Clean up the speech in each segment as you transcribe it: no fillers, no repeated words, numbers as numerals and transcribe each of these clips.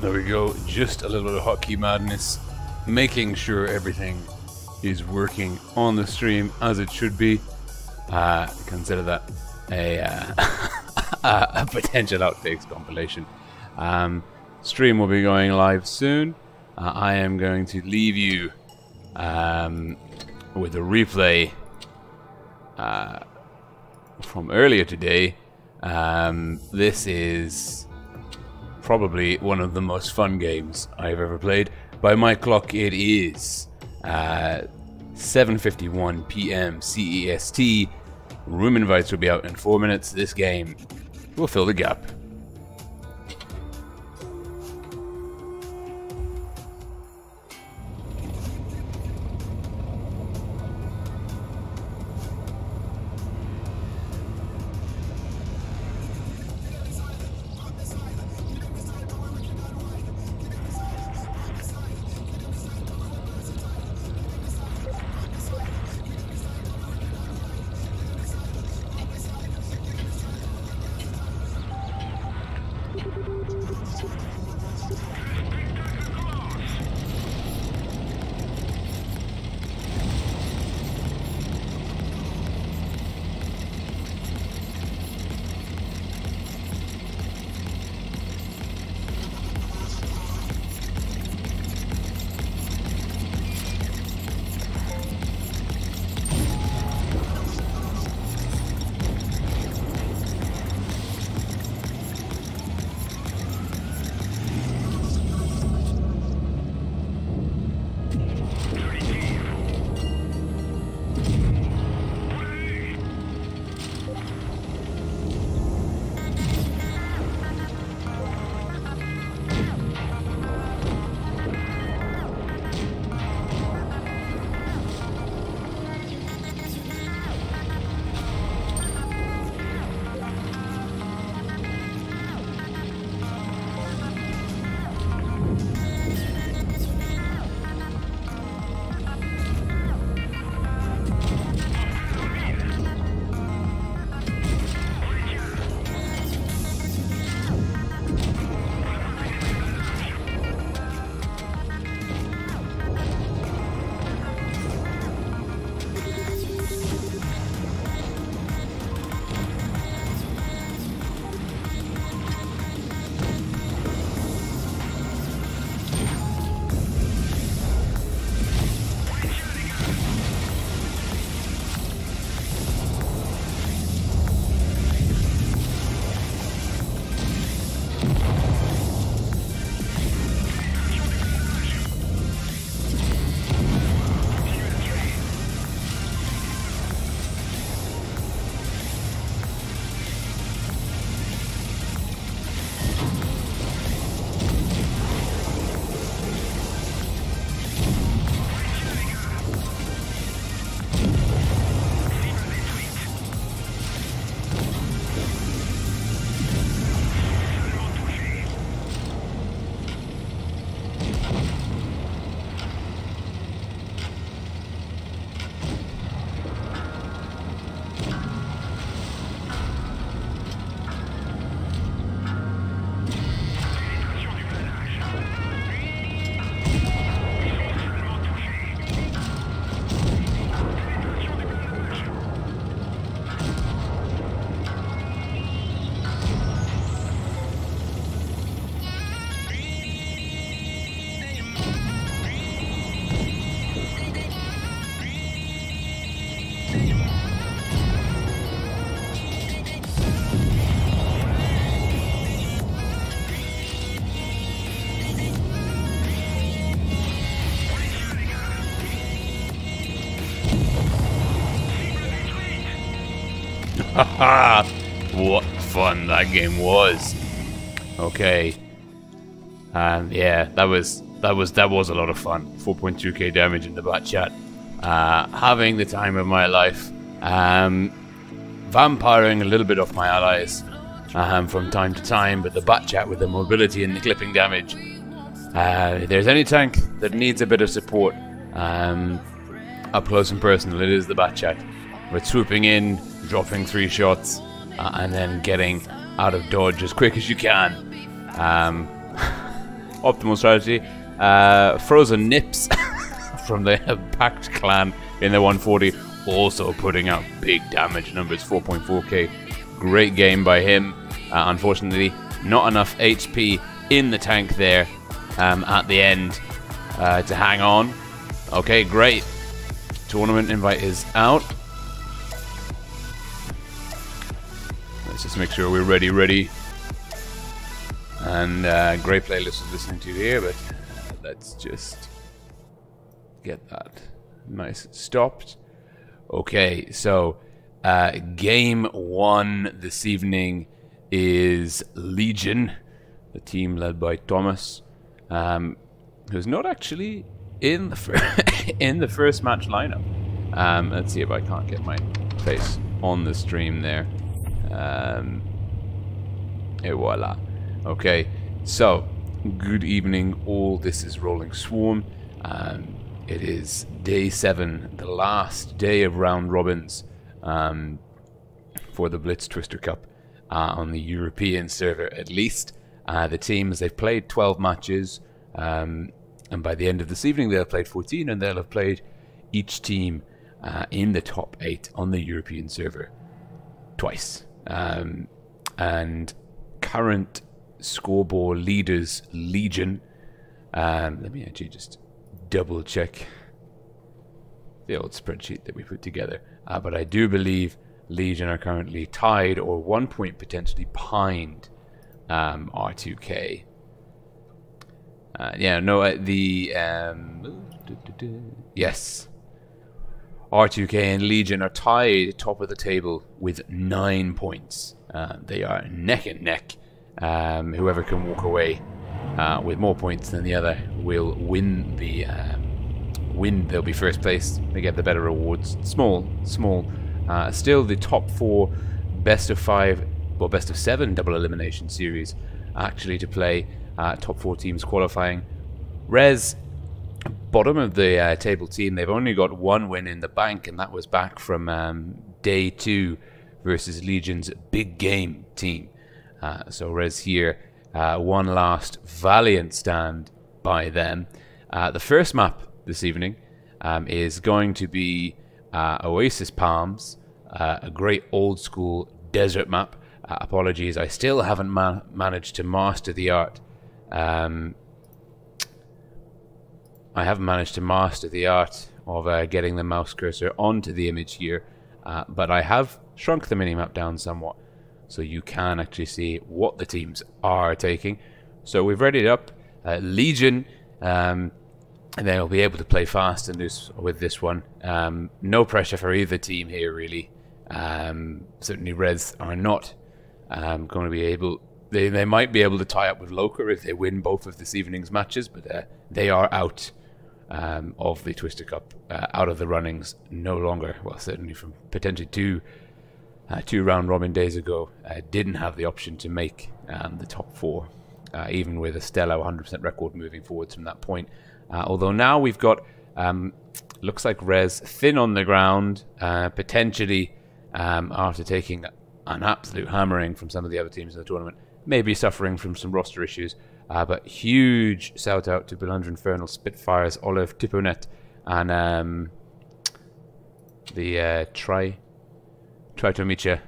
There we go. Just a little bit of hotkey madness, making sure everything is working on the stream as it should be. Consider that a potential outtakes compilation. Stream will be going live soon. I am going to leave you with a replay from earlier today. This is probably one of the most fun games I've ever played. By my clock, it is 7:51 p.m. CEST. Room invites will be out in 4 minutes. This game will fill the gap. Haha! What fun that game was. Okay. And yeah, that was a lot of fun. 4.2k damage in the bat chat. Having the time of my life. Vampiring a little bit off my allies from time to time, but the bat chat with the mobility and the clipping damage. If there's any tank that needs a bit of support up close and personal, it is the bat chat. With swooping in, dropping 3 shots, and then getting out of dodge as quick as you can. optimal strategy. Frozen Nips from the Pact clan in the 140, also putting out big damage numbers, 4.4k. Great game by him. Unfortunately, not enough HP in the tank there at the end to hang on. Okay, great. Tournament invite is out. Let's just make sure we're ready. And great playlist is listening to here, but let's just get that nice stopped. Okay, so game 1 this evening is Legion, the team led by Thomas, who's not actually in the in the first match lineup. Let's see if I can't get my face on the stream there. Et voila. Okay, so good evening all. This is Rolling Swarm. It is day 7, the last day of round robins for the Blitz Twister Cup on the European server, at least. The teams, they've played 12 matches, and by the end of this evening they'll have played 14, and they'll have played each team in the top 8 on the European server twice. And current scoreboard leaders, Legion. Let me actually just double check the old spreadsheet that we put together. But I do believe Legion are currently tied or 1 point potentially behind R2K. Yes. R2K and Legion are tied top of the table with 9 points. They are neck and neck. Whoever can walk away with more points than the other will win the they'll be first place. They get the better rewards. Small. Still the top 4 best of 5, well, best of 7 double elimination series actually to play. Top 4 teams qualifying. Rez, bottom of the table team, they've only got 1 win in the bank, and that was back from day 2 versus Legion's big game team. So Rez here, one last valiant stand by them. The first map this evening is going to be Oasis Palms, a great old school desert map. Apologies, I still haven't managed to master the art. I haven't managed to master the art of getting the mouse cursor onto the image here, but I have shrunk the minimap down somewhat, so you can actually see what the teams are taking. So we've readied up Legion, and they'll be able to play fast and loose with this one. No pressure for either team here, really. Certainly Reds are not going to be able... They might be able to tie up with Loka if they win both of this evening's matches, but they are out of the Twister Cup, out of the runnings no longer. Well, certainly from potentially two round robin days ago, didn't have the option to make the top 4, even with a stellar 100% record moving forwards from that point. Although now we've got, looks like Rez thin on the ground, potentially after taking an absolute hammering from some of the other teams in the tournament, maybe suffering from some roster issues. But huge shout out to Belanger Infernal, Spitfires, Olive, Tiponet, and the Tritomicha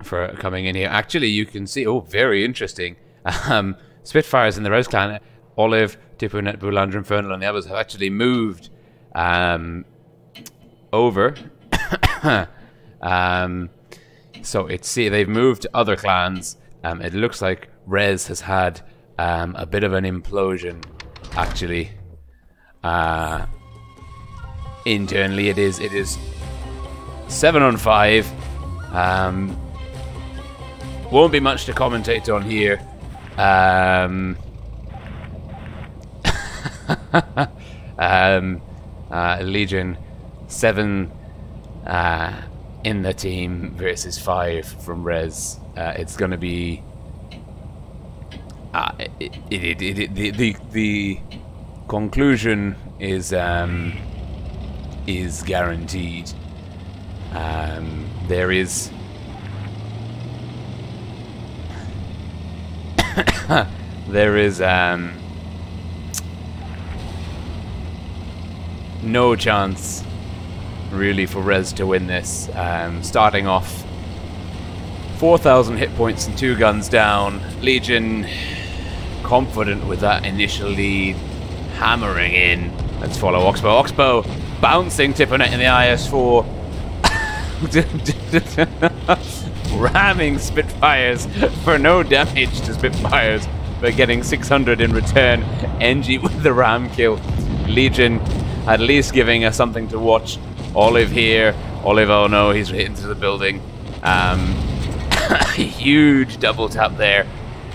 for coming in here. Actually, you can see, oh, very interesting. Spitfires in the Rose Clan, Olive, Tiponet, Belanger Infernal, and the others have actually moved over. So they've moved to other clans. It looks like Rez has had a bit of an implosion, actually. Internally, it is 7 on 5. Won't be much to commentate on here. Legion 7 in the team versus 5 from Rez. It's going to be the conclusion is guaranteed. There is there is no chance really for Rez to win this. Starting off 4,000 hit points and 2 guns down. Legion confident with that initial lead, hammering in. Let's follow Oxbow. Oxbow bouncing Tiponet in the IS-4. Ramming Spitfires for no damage to Spitfires, but getting 600 in return. NG with the ram kill. Legion at least giving us something to watch. Olive here. Olive, oh no, he's hit into the building. Huge double tap there.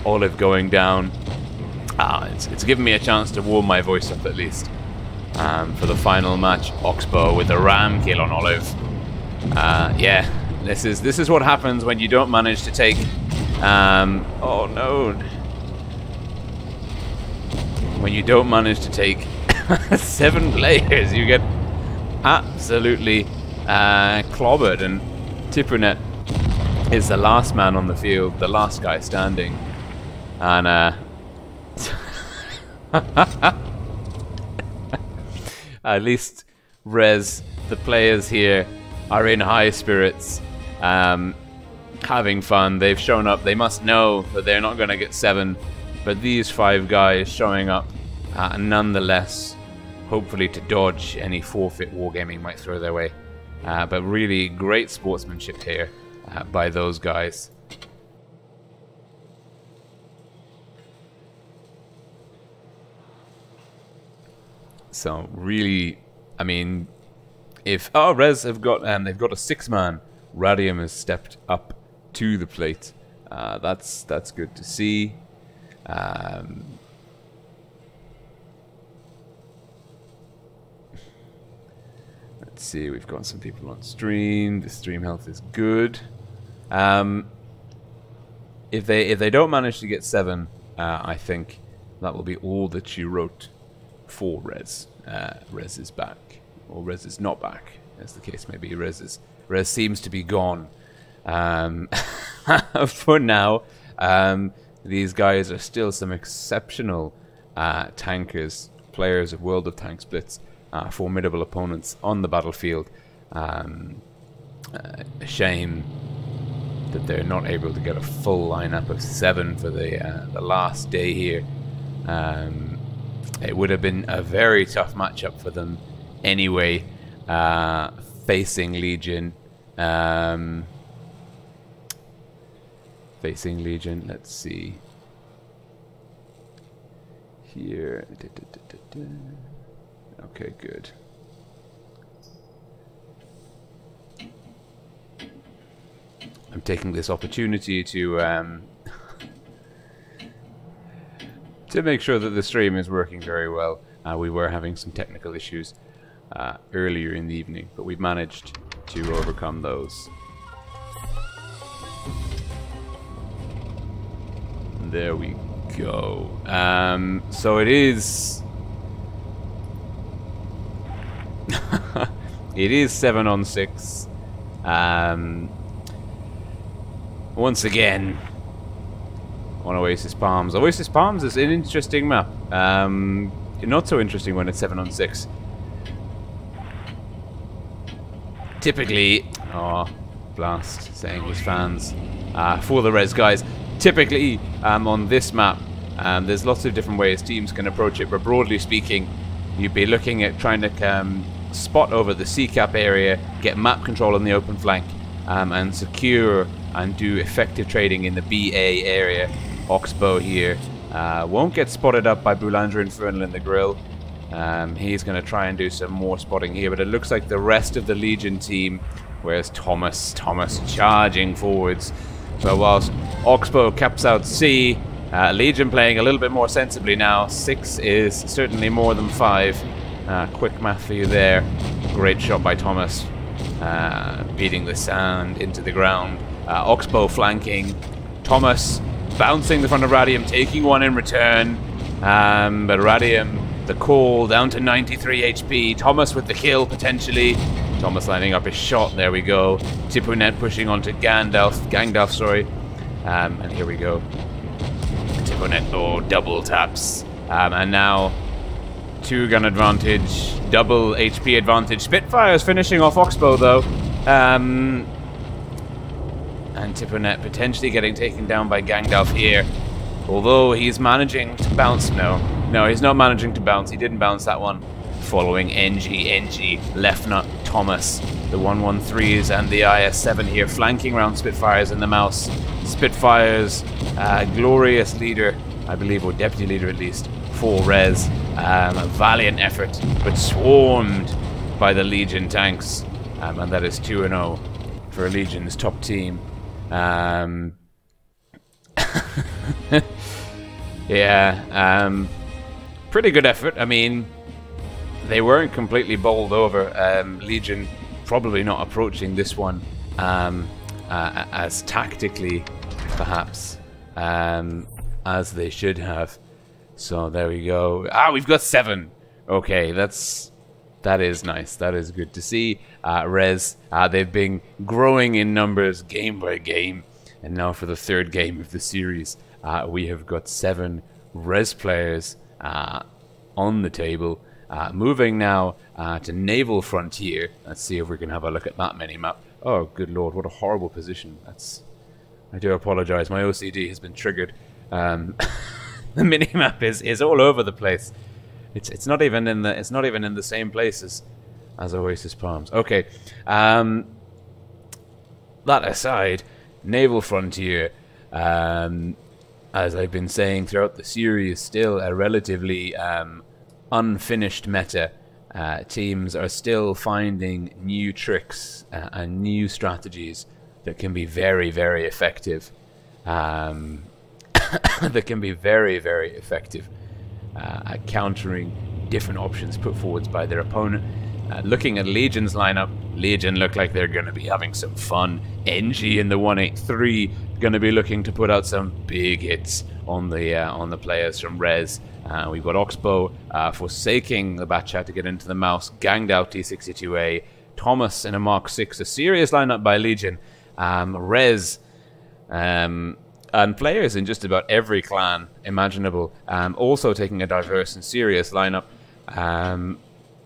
Olive going down. It's given me a chance to warm my voice up at least. For the final match, Oxbow with a ram kill on Olive. Yeah, this is what happens when you don't manage to take. Oh no! When you don't manage to take 7 players, you get absolutely clobbered, and Tiponet is the last man on the field, the last guy standing, and at least Rez, the players here, are in high spirits, having fun. They've shown up. They must know that they're not going to get 7, but these 5 guys showing up nonetheless, hopefully to dodge any forfeit wargaming might throw their way. But really great sportsmanship here by those guys. So really, I mean, if Rez have got they've got a 6-man. Radium has stepped up to the plate. That's good to see. Let's see, we've got some people on stream. The stream health is good. If they don't manage to get 7, I think that will be all that she wrote for Rez. Rez is back, or Rez is not back, as the case may be. Rez seems to be gone for now. These guys are still some exceptional tankers, players of World of Tanks Blitz, formidable opponents on the battlefield. A shame that they're not able to get a full lineup of 7 for the last day here. It would have been a very tough matchup for them anyway, facing Legion. Facing Legion, let's see. Here. Okay, good. I'm taking this opportunity to make sure that the stream is working very well. We were having some technical issues earlier in the evening, but we've managed to overcome those. And there we go. So it is... it is 7 on 6. Once again, on Oasis Palms. Oasis Palms is an interesting map. Not so interesting when it's 7 on 6. Typically, Blast saying his fans for the Rez guys. Typically, on this map, there's lots of different ways teams can approach it, but broadly speaking, you'd be looking at trying to spot over the C-cap area, get map control on the open flank, and secure and do effective trading in the BA area. Oxbow here won't get spotted up by Boulanger Infernal in the grill. He's going to try and do some more spotting here, but it looks like the rest of the Legion team, where's Thomas charging forwards. So whilst Oxbow caps out C, Legion playing a little bit more sensibly now. 6 is certainly more than 5. Quick math for you there. Great shot by Thomas, beating the sand into the ground. Oxbow flanking. Thomas bouncing the front of Radium, taking 1 in return. But Radium, the call, down to 93 HP. Thomas with the kill, potentially. Thomas lining up his shot. There we go. Tiponet pushing onto Gandalf, sorry. And here we go. Tiponet though double taps. And now 2-gun advantage, double HP advantage. Spitfire's finishing off Oxbow though. And Tiponet potentially getting taken down by Gangdalf here. Although he's managing to bounce. No, he's not managing to bounce. He didn't bounce that one. Following NG, left nut, Thomas. The 113s and the IS-7 here flanking around Spitfires and the Mouse. Spitfires, glorious leader, I believe, or deputy leader at least, for Rez. A valiant effort, but swarmed by the Legion tanks. And that is 2-0 for Legion's top team. Yeah, pretty good effort. I mean, they weren't completely bowled over. Legion probably not approaching this one as tactically, perhaps, as they should have. So there we go. We've got 7. Okay, that is nice. That is good to see. Rez, they've been growing in numbers game by game, and now for the 3rd game of the series, we have got 7 Rez players on the table. Moving now to Naval Frontier. Let's see if we can have a look at that minimap. Oh, good lord, what a horrible position. I do apologize. My OCD has been triggered. The minimap is all over the place. It's not even in the same place as Oasis Palms. Okay. That aside, Naval Frontier, as I've been saying throughout the series, still a relatively unfinished meta. Teams are still finding new tricks and new strategies that can be very, very effective. That can be very, very effective at countering different options put forwards by their opponent. Looking at Legion's lineup, Legion look like they're going to be having some fun. NG in the 183 going to be looking to put out some big hits on the players from Rez. We've got Oxbow forsaking the Batchat to get into the Mouse, ganged out T62A. Thomas in a Mark 6, a serious lineup by Legion. Rez and players in just about every clan imaginable, also taking a diverse and serious lineup.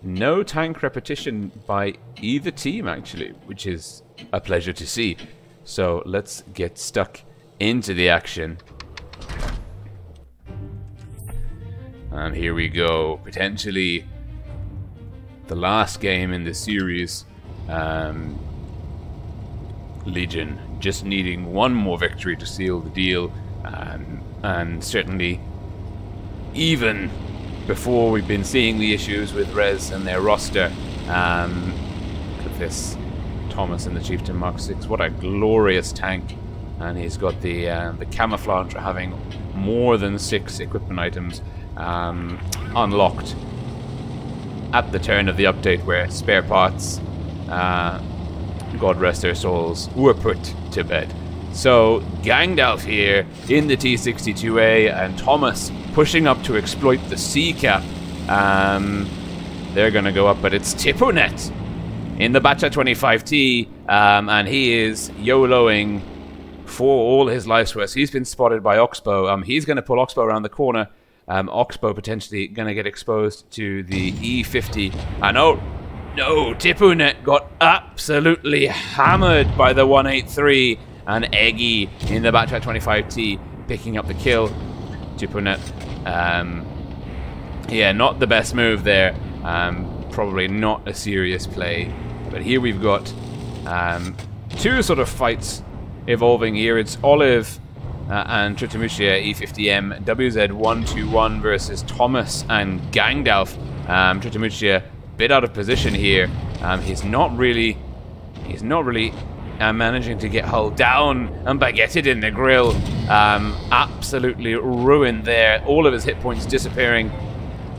No tank repetition by either team, actually, which is a pleasure to see. So let's get stuck into the action. And here we go. Potentially the last game in the series. Legion just needing one more victory to seal the deal. And certainly, even before we've been seeing the issues with Rez and their roster, look at this. Thomas and the Chieftain Mark 6. What a glorious tank. And he's got the camouflage for having more than 6 equipment items unlocked at the turn of the update, where spare parts, God rest their souls, were put to bed. So Gangdalf here in the T62A, and Thomas pushing up to exploit the C cap. They're gonna go up, but it's Tiponet in the Batcha 25T, and he is YOLOing for all his life's worth. He's been spotted by Oxbow. He's going to pull Oxbow around the corner. Oxbow potentially going to get exposed to the E50. And oh, no, Tiponet got absolutely hammered by the 183. And Eggy in the Batchat 25T picking up the kill. Tiponet, yeah, not the best move there. Probably not a serious play. But here we've got 2 sort of fights evolving here. It's Olive and Tritamushia E50M WZ121 versus Thomas and Gangdalf. Tritamushia a bit out of position here. He's not really managing to get hull down and baguetted in the grill. Absolutely ruined there. All of his hit points disappearing.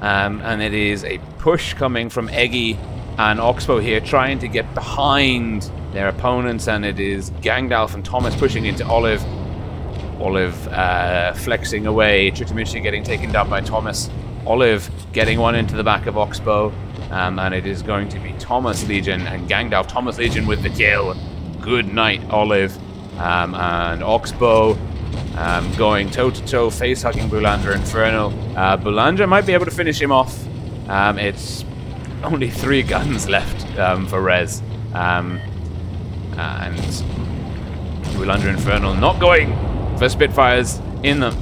And it is a push coming from Eggy and Oxbow here, trying to get behind their opponents, and it is Gangdalf and Thomas pushing into Olive. Olive flexing away, Tritamushia getting taken down by Thomas. Olive getting one into the back of Oxbow, and it is going to be Thomas Legion and Gangdalf. Thomas Legion with the kill. Good night, Olive. And Oxbow going toe-to-toe, face-hugging Boulanger Infernal. Boulanger might be able to finish him off. It's only 3 guns left for Rez. And Boulanger Infernal not going for Spitfires in the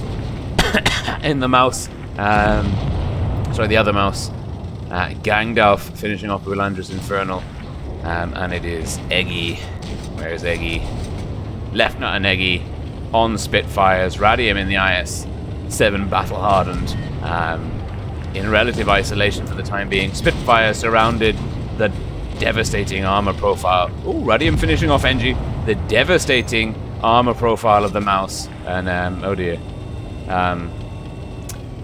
in the mouse. Sorry, the other mouse. Gangdalf finishing off Boulanger's Infernal. And it is Eggy. Where's Eggy? Left Nut and Eggy on Spitfires. Radium in the IS-7 battle hardened. In relative isolation for the time being. Spitfire surrounded. The devastating armor profile. Ooh, Radium finishing off Engie. The devastating armor profile of the mouse. And oh dear.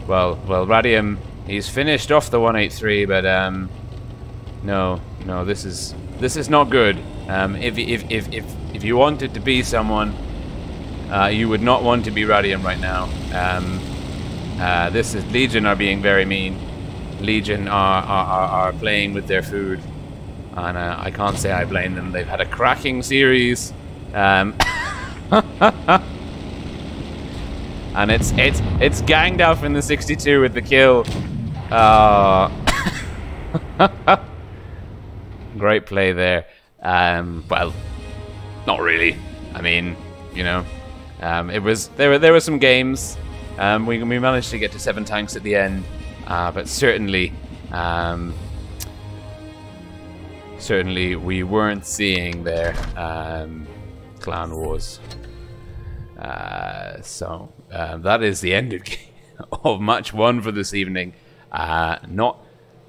Well, Radium, he's finished off the 183, but no, this is not good. If you wanted to be someone, you would not want to be Radium right now. This is Legion are being very mean. Legion are playing with their food, and I can't say I blame them. They've had a cracking series, and it's Gangdalf in the 62 with the kill. Great play there. Well, not really. I mean, you know, it was there were some games. We managed to get to 7 tanks at the end, but certainly we weren't seeing their clan wars. So that is the end of match 1 for this evening. Not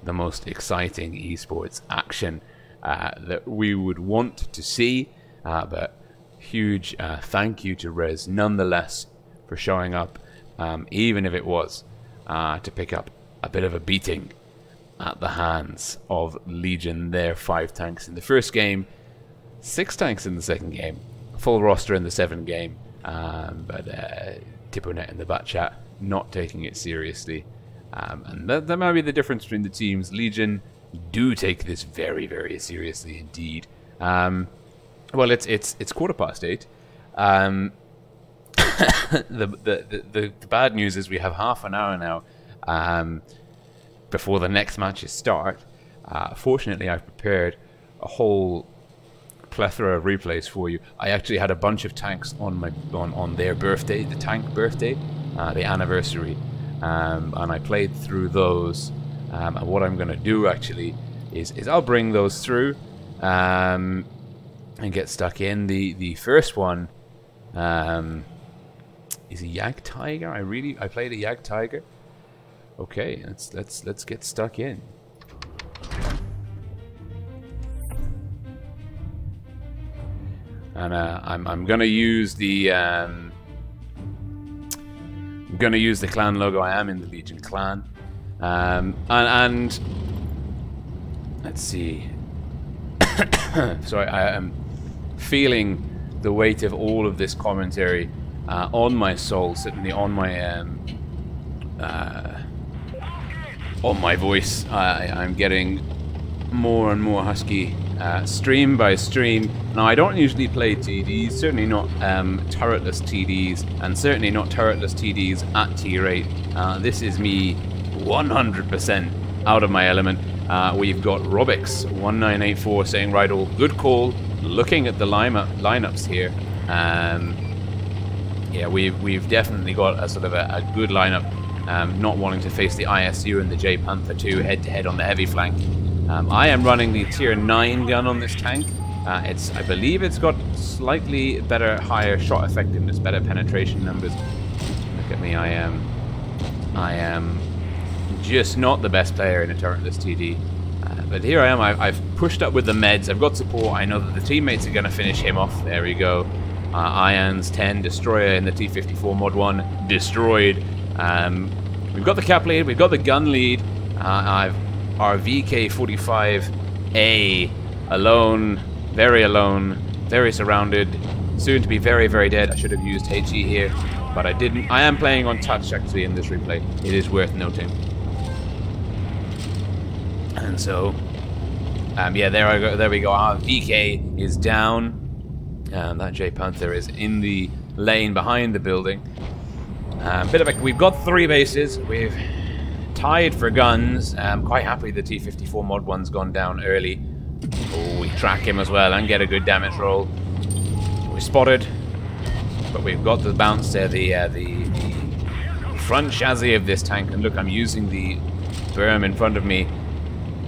the most exciting esports action that we would want to see, but huge thank you to Rez nonetheless for showing up, even if it was to pick up a bit of a beating at the hands of Legion. Their 5 tanks in the first game, 6 tanks in the second game, full roster in the 7th game. But Tipponet in the back chat not taking it seriously, and that might be the difference between the teams. Legion do take this very, very seriously indeed. Well, it's 8:15. The bad news is we have half an hour now before the next matches start. Fortunately, I've prepared a whole plethora of replays for you. I actually had a bunch of tanks on their birthday, the tank birthday, the anniversary, and I played through those. And what I'm going to do actually is I'll bring those through and get stuck in. The first one is a Yag Tiger. I played a Yag Tiger. Okay, let's get stuck in. And I'm gonna use the clan logo. I am in the Legion clan, and let's see. Sorry, I am feeling the weight of all of this commentary on my soul, certainly on my voice. I'm getting more and more husky. Stream by stream. Now, I don't usually play TDs, certainly not turretless TDs, and certainly not turretless TDs at T-rate. This is me 100% out of my element. We've got Robix1984 saying, right, all good call. Looking at the lineups here, yeah, we've definitely got a sort of a good lineup. Not wanting to face the ISU and the J Panther 2 head-to-head on the heavy flank. I am running the tier 9 gun on this tank. I believe it's got slightly better, higher shot effectiveness, better penetration numbers. Look at me, I am just not the best player in a turretless TD. But here I am, I've pushed up with the meds, I've got support, I know that the teammates are going to finish him off. There we go. Ions 10, Destroyer in the T-54 Mod 1, destroyed. We've got the cap lead, we've got the gun lead. Our VK-45A alone, very surrounded, soon to be very, very dead. I should have used HE here, but I didn't. I am playing on touch actually in this replay. It is worth noting. And so, yeah, there we go. Our VK is down. That J Panther is in the lane behind the building. We've got 3 bases. We've tied for guns. I'm quite happy the T-54 mod 1's gone down early. Oh, we track him as well and get a good damage roll. We're spotted, but we've got the bounce there, the front chassis of this tank. And look, I'm using the berm in front of me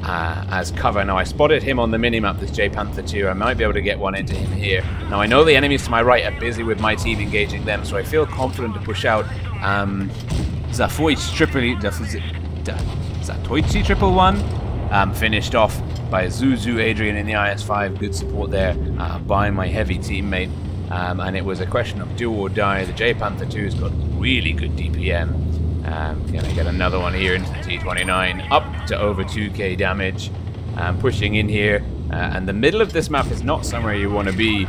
as cover. Now, I spotted him on the minimap, this J Panther 2. I might be able to get one into him here. Now, I know the enemies to my right are busy with my team engaging them, so I feel confident to push out. Zatoichi 111, finished off by Zuzu Adrian in the IS-5. Good support there by my heavy teammate. And it was a question of do or die. The J Panther 2's got really good DPM. Gonna get another one here into the T-29, up to over 2k damage. Pushing in here, and the middle of this map is not somewhere you want to be.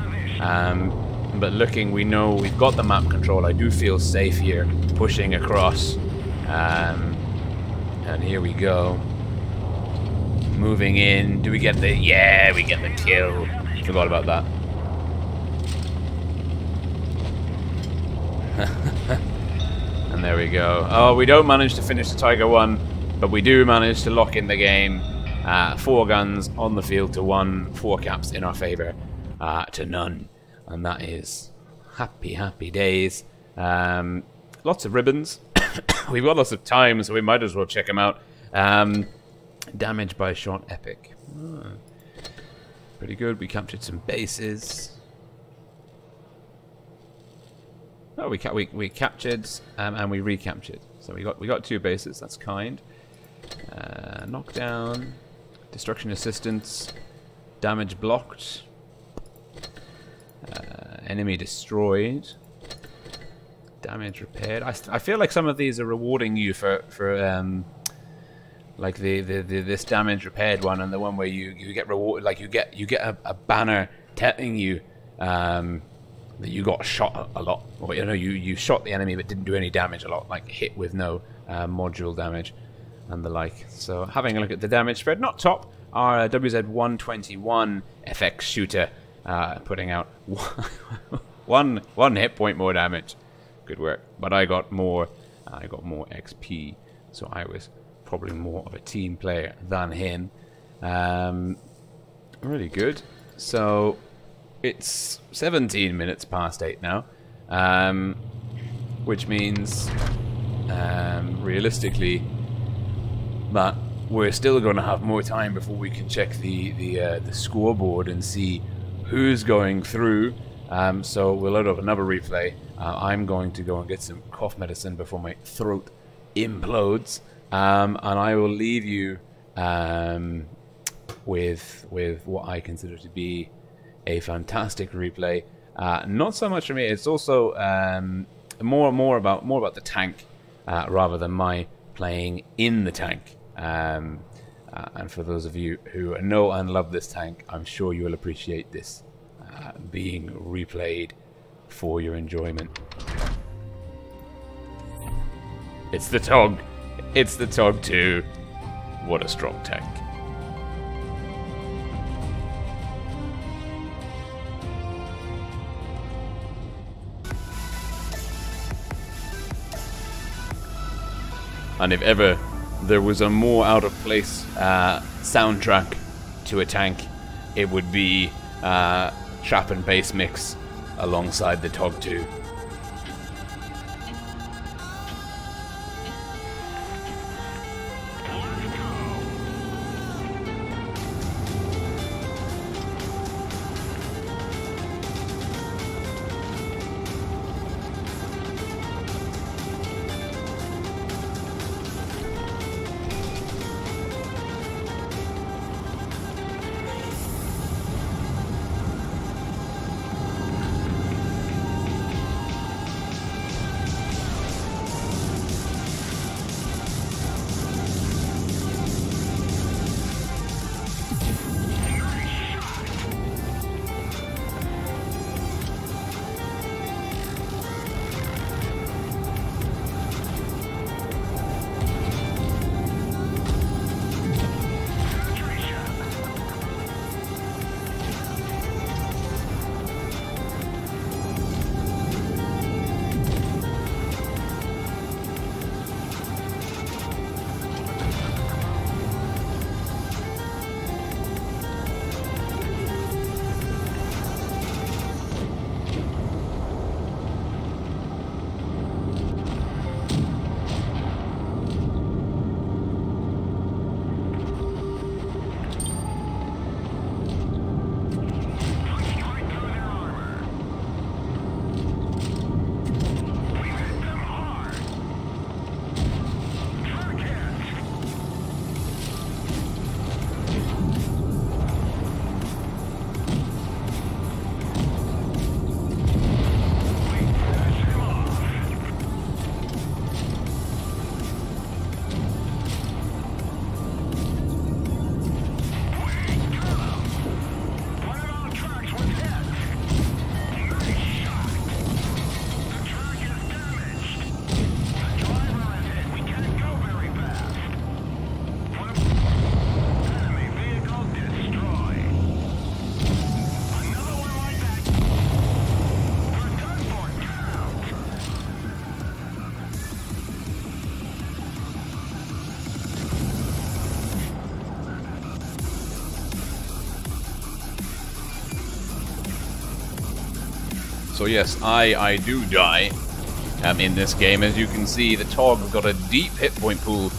But looking, we know we've got the map control. I do feel safe here, pushing across. And here we go. Moving in. Do we get the... Yeah, we get the kill. Forgot about that. And there we go. Oh, we don't manage to finish the Tiger 1, but we do manage to lock in the game. 4 guns on the field to 1, 4 caps in our favor to none. And that is happy, happy days. Lots of ribbons. We've got lots of time, so we might as well check them out. Damage by shot, epic. Oh, pretty good. We captured some bases. Oh, we captured and we recaptured. So we got 2 bases. That's kind. Knockdown, destruction assistance, damage blocked, enemy destroyed, damage repaired. I feel like some of these are rewarding you for like this damage repaired one, and the one where you get rewarded, like you get a banner telling you that you got shot a lot, or you shot the enemy but didn't do any damage a lot, like hit with no module damage and the like. So having a look at the damage spread, not top. Our WZ-121 FX shooter putting out one hit point more damage. Good work. But I got more XP, so I was probably more of a team player than him. Really good. So it's 17 minutes past 8 now, which means realistically that we're still going to have more time before we can check the scoreboard and see who's going through. So we'll load up another replay. I'm going to go and get some cough medicine before my throat implodes, and I will leave you with what I consider to be a fantastic replay. Not so much for me. It's also more about the tank rather than my playing in the tank. And for those of you who know and love this tank, I'm sure you will appreciate this being replayed for your enjoyment. It's the TOG. It's the TOG 2. What a strong tank. And if ever there was a more out of place soundtrack to a tank, it would be trap and bass mix alongside the TOG 2. So yes, I do die in this game. As you can see, the Tog's got a deep hit point pool,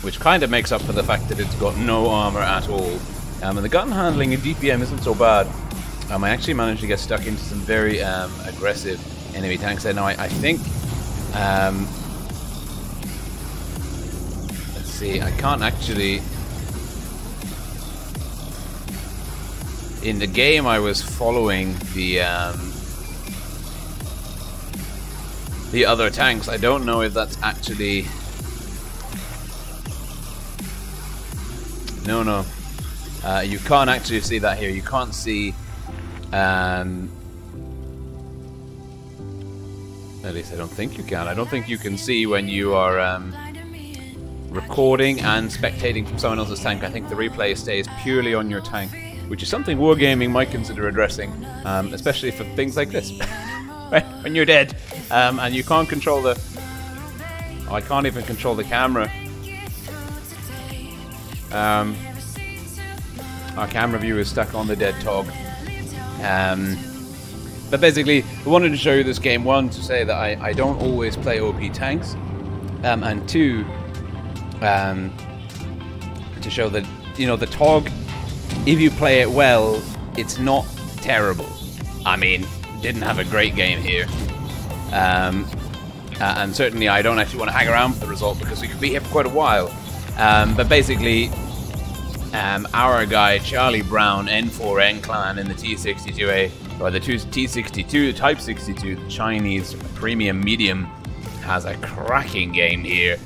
which kind of makes up for the fact that it's got no armor at all. And the gun handling in DPM isn't so bad. I actually managed to get stuck into some very aggressive enemy tanks there. Now I think, let's see, I can't actually. In the game, I was following the other tanks. I don't know if that's actually. No. You can't actually see that here. You can't see. At least I don't think you can. I don't think you can see when you are recording and spectating from someone else's tank. I think the replay stays purely on your tank, which is something Wargaming might consider addressing, especially for things like this. When you're dead, and you can't control the... Oh, I can't even control the camera. Our camera view is stuck on the dead Tog. But basically, I wanted to show you this game, one, to say that I don't always play OP tanks, and two, to show that, you know, the Tog, if you play it well, it's not terrible. I mean, didn't have a great game here. And certainly I don't actually want to hang around for the result because we could be here for quite a while. But basically, our guy, Charlie Brown, N4N clan in the T62A, or the T62, Type 62, the Chinese premium medium, has a cracking game here.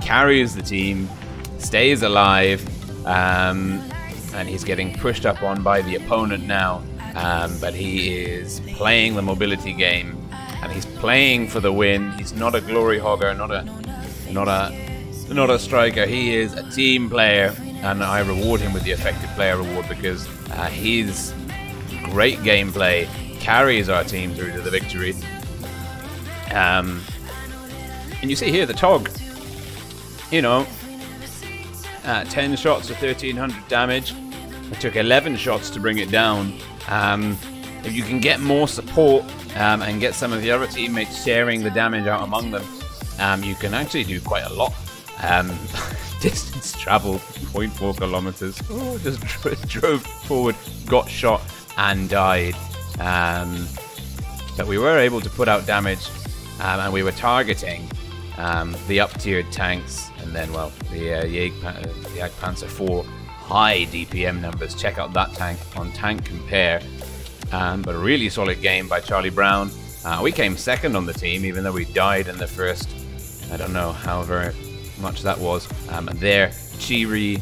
Carries the team, stays alive, and he's getting pushed up on by the opponent now. But he is playing the mobility game, and he's playing for the win. He's not a glory hogger, not a striker. He is a team player, and I reward him with the effective player reward because his great gameplay carries our team through to the victory. And you see here the Tog, you know, 10 shots for 1300 damage. It took 11 shots to bring it down. If you can get more support and get some of the other teammates sharing the damage out among them, you can actually do quite a lot. Distance travel 0.4 kilometers. Oh, just drove forward, got shot, and died. But we were able to put out damage, and we were targeting the up-tiered tanks, and then, well, the Jagdpanzer 4 high DPM numbers. Check out that tank on Tank Compare. But a really solid game by Charlie Brown. We came second on the team, even though we died in the first, I don't know, however much that was. And their Chiri,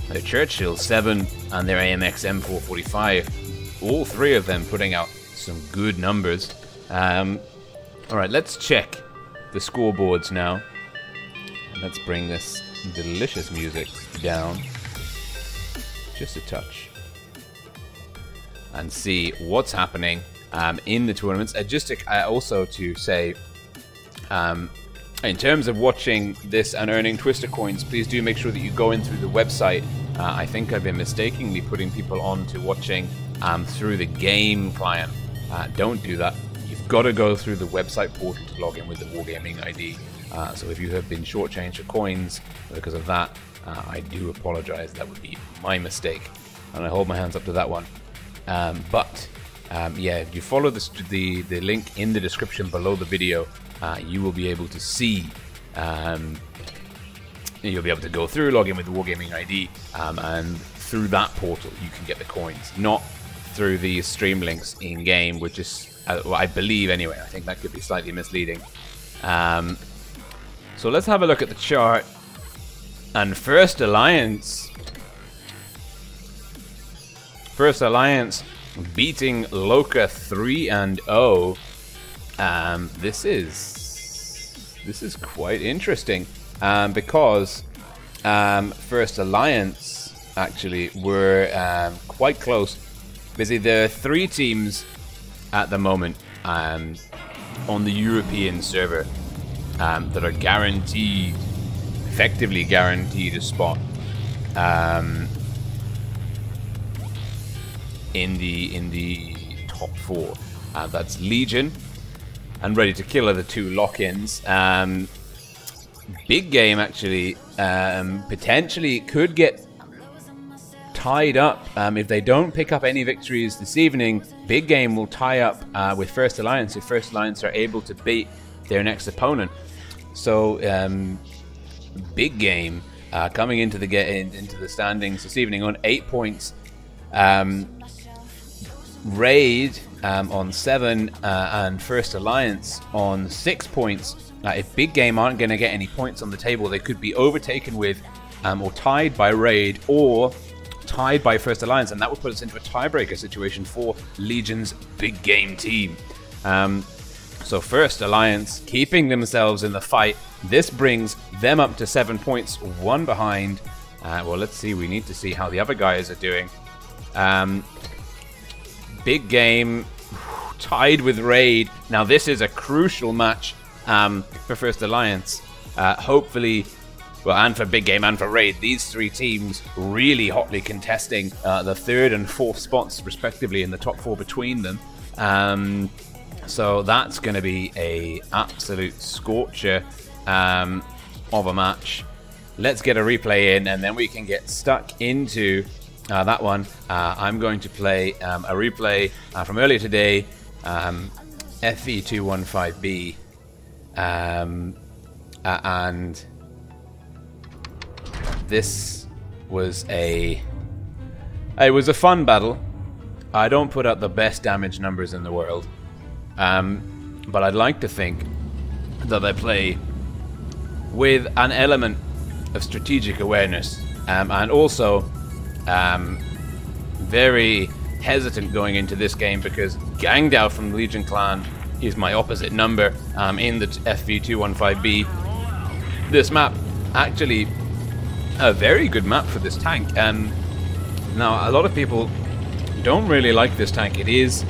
their Churchill 7, and their AMX M445, all three of them putting out some good numbers. Alright, let's check the scoreboards now. Let's bring this delicious music down just a touch and see what's happening in the tournaments. Just to, also to say, in terms of watching this and earning Twister coins, please do make sure that you go in through the website. I think I've been mistakenly putting people on to watching through the game client. Don't do that. You've got to go through the website portal to log in with the Wargaming ID. So if you have been shortchanged for coins because of that, I do apologize. That would be my mistake, and I hold my hands up to that one. Yeah, if you follow the link in the description below the video, you will be able to see, you'll be able to go through, log in with the Wargaming ID, and through that portal you can get the coins, not through the stream links in game, which is, well, I believe anyway. I think that could be slightly misleading. So let's have a look at the chart. And First Alliance beating Loka 3-0. This is quite interesting, because First Alliance actually were quite close. Basically, there are 3 teams at the moment on the European server that are guaranteed, effectively guaranteed a spot in the top 4. That's Legion. And Ready to Kill are the 2 lock-ins. Big Game actually potentially could get tied up if they don't pick up any victories this evening. Big Game will tie up with First Alliance if First Alliance are able to beat their next opponent. So Big Game coming into the standings this evening on 8 points. Raid on 7 and First Alliance on 6 points. If Big Game aren't going to get any points on the table, they could be overtaken with or tied by Raid or tied by First Alliance, and that would put us into a tiebreaker situation for Legion's Big Game team. So First Alliance keeping themselves in the fight. This brings them up to 7 points, 1 behind. Well, let's see. We need to see how the other guys are doing. Big Game tied with Raid. Now this is a crucial match for First Alliance. Hopefully, well, and for Big Game and for Raid, these 3 teams really hotly contesting the 3rd and 4th spots respectively in the top 4 between them. So that's going to be a absolute scorcher of a match. Let's get a replay in and then we can get stuck into that one. I'm going to play a replay from earlier today, FE215B, and this was it was a fun battle. I don't put out the best damage numbers in the world, but I'd like to think that I play with an element of strategic awareness, and also very hesitant going into this game because Gangdao from the Legion clan is my opposite number in the FV215B. This map, actually a very good map for this tank. Now, a lot of people don't really like this tank. It is,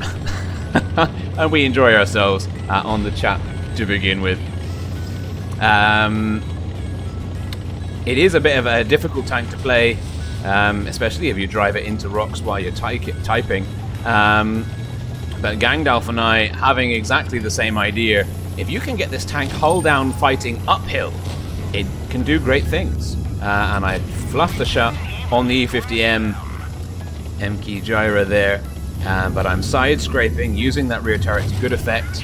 and we enjoy ourselves on the chat to begin with. It is a bit of a difficult tank to play, especially if you drive it into rocks while you're typing. But Gangdalf and I having exactly the same idea. If you can get this tank hull down fighting uphill, it can do great things. And I fluffed the shot on the E50M M-key gyra there, but I'm side scraping, using that rear turret to good effect,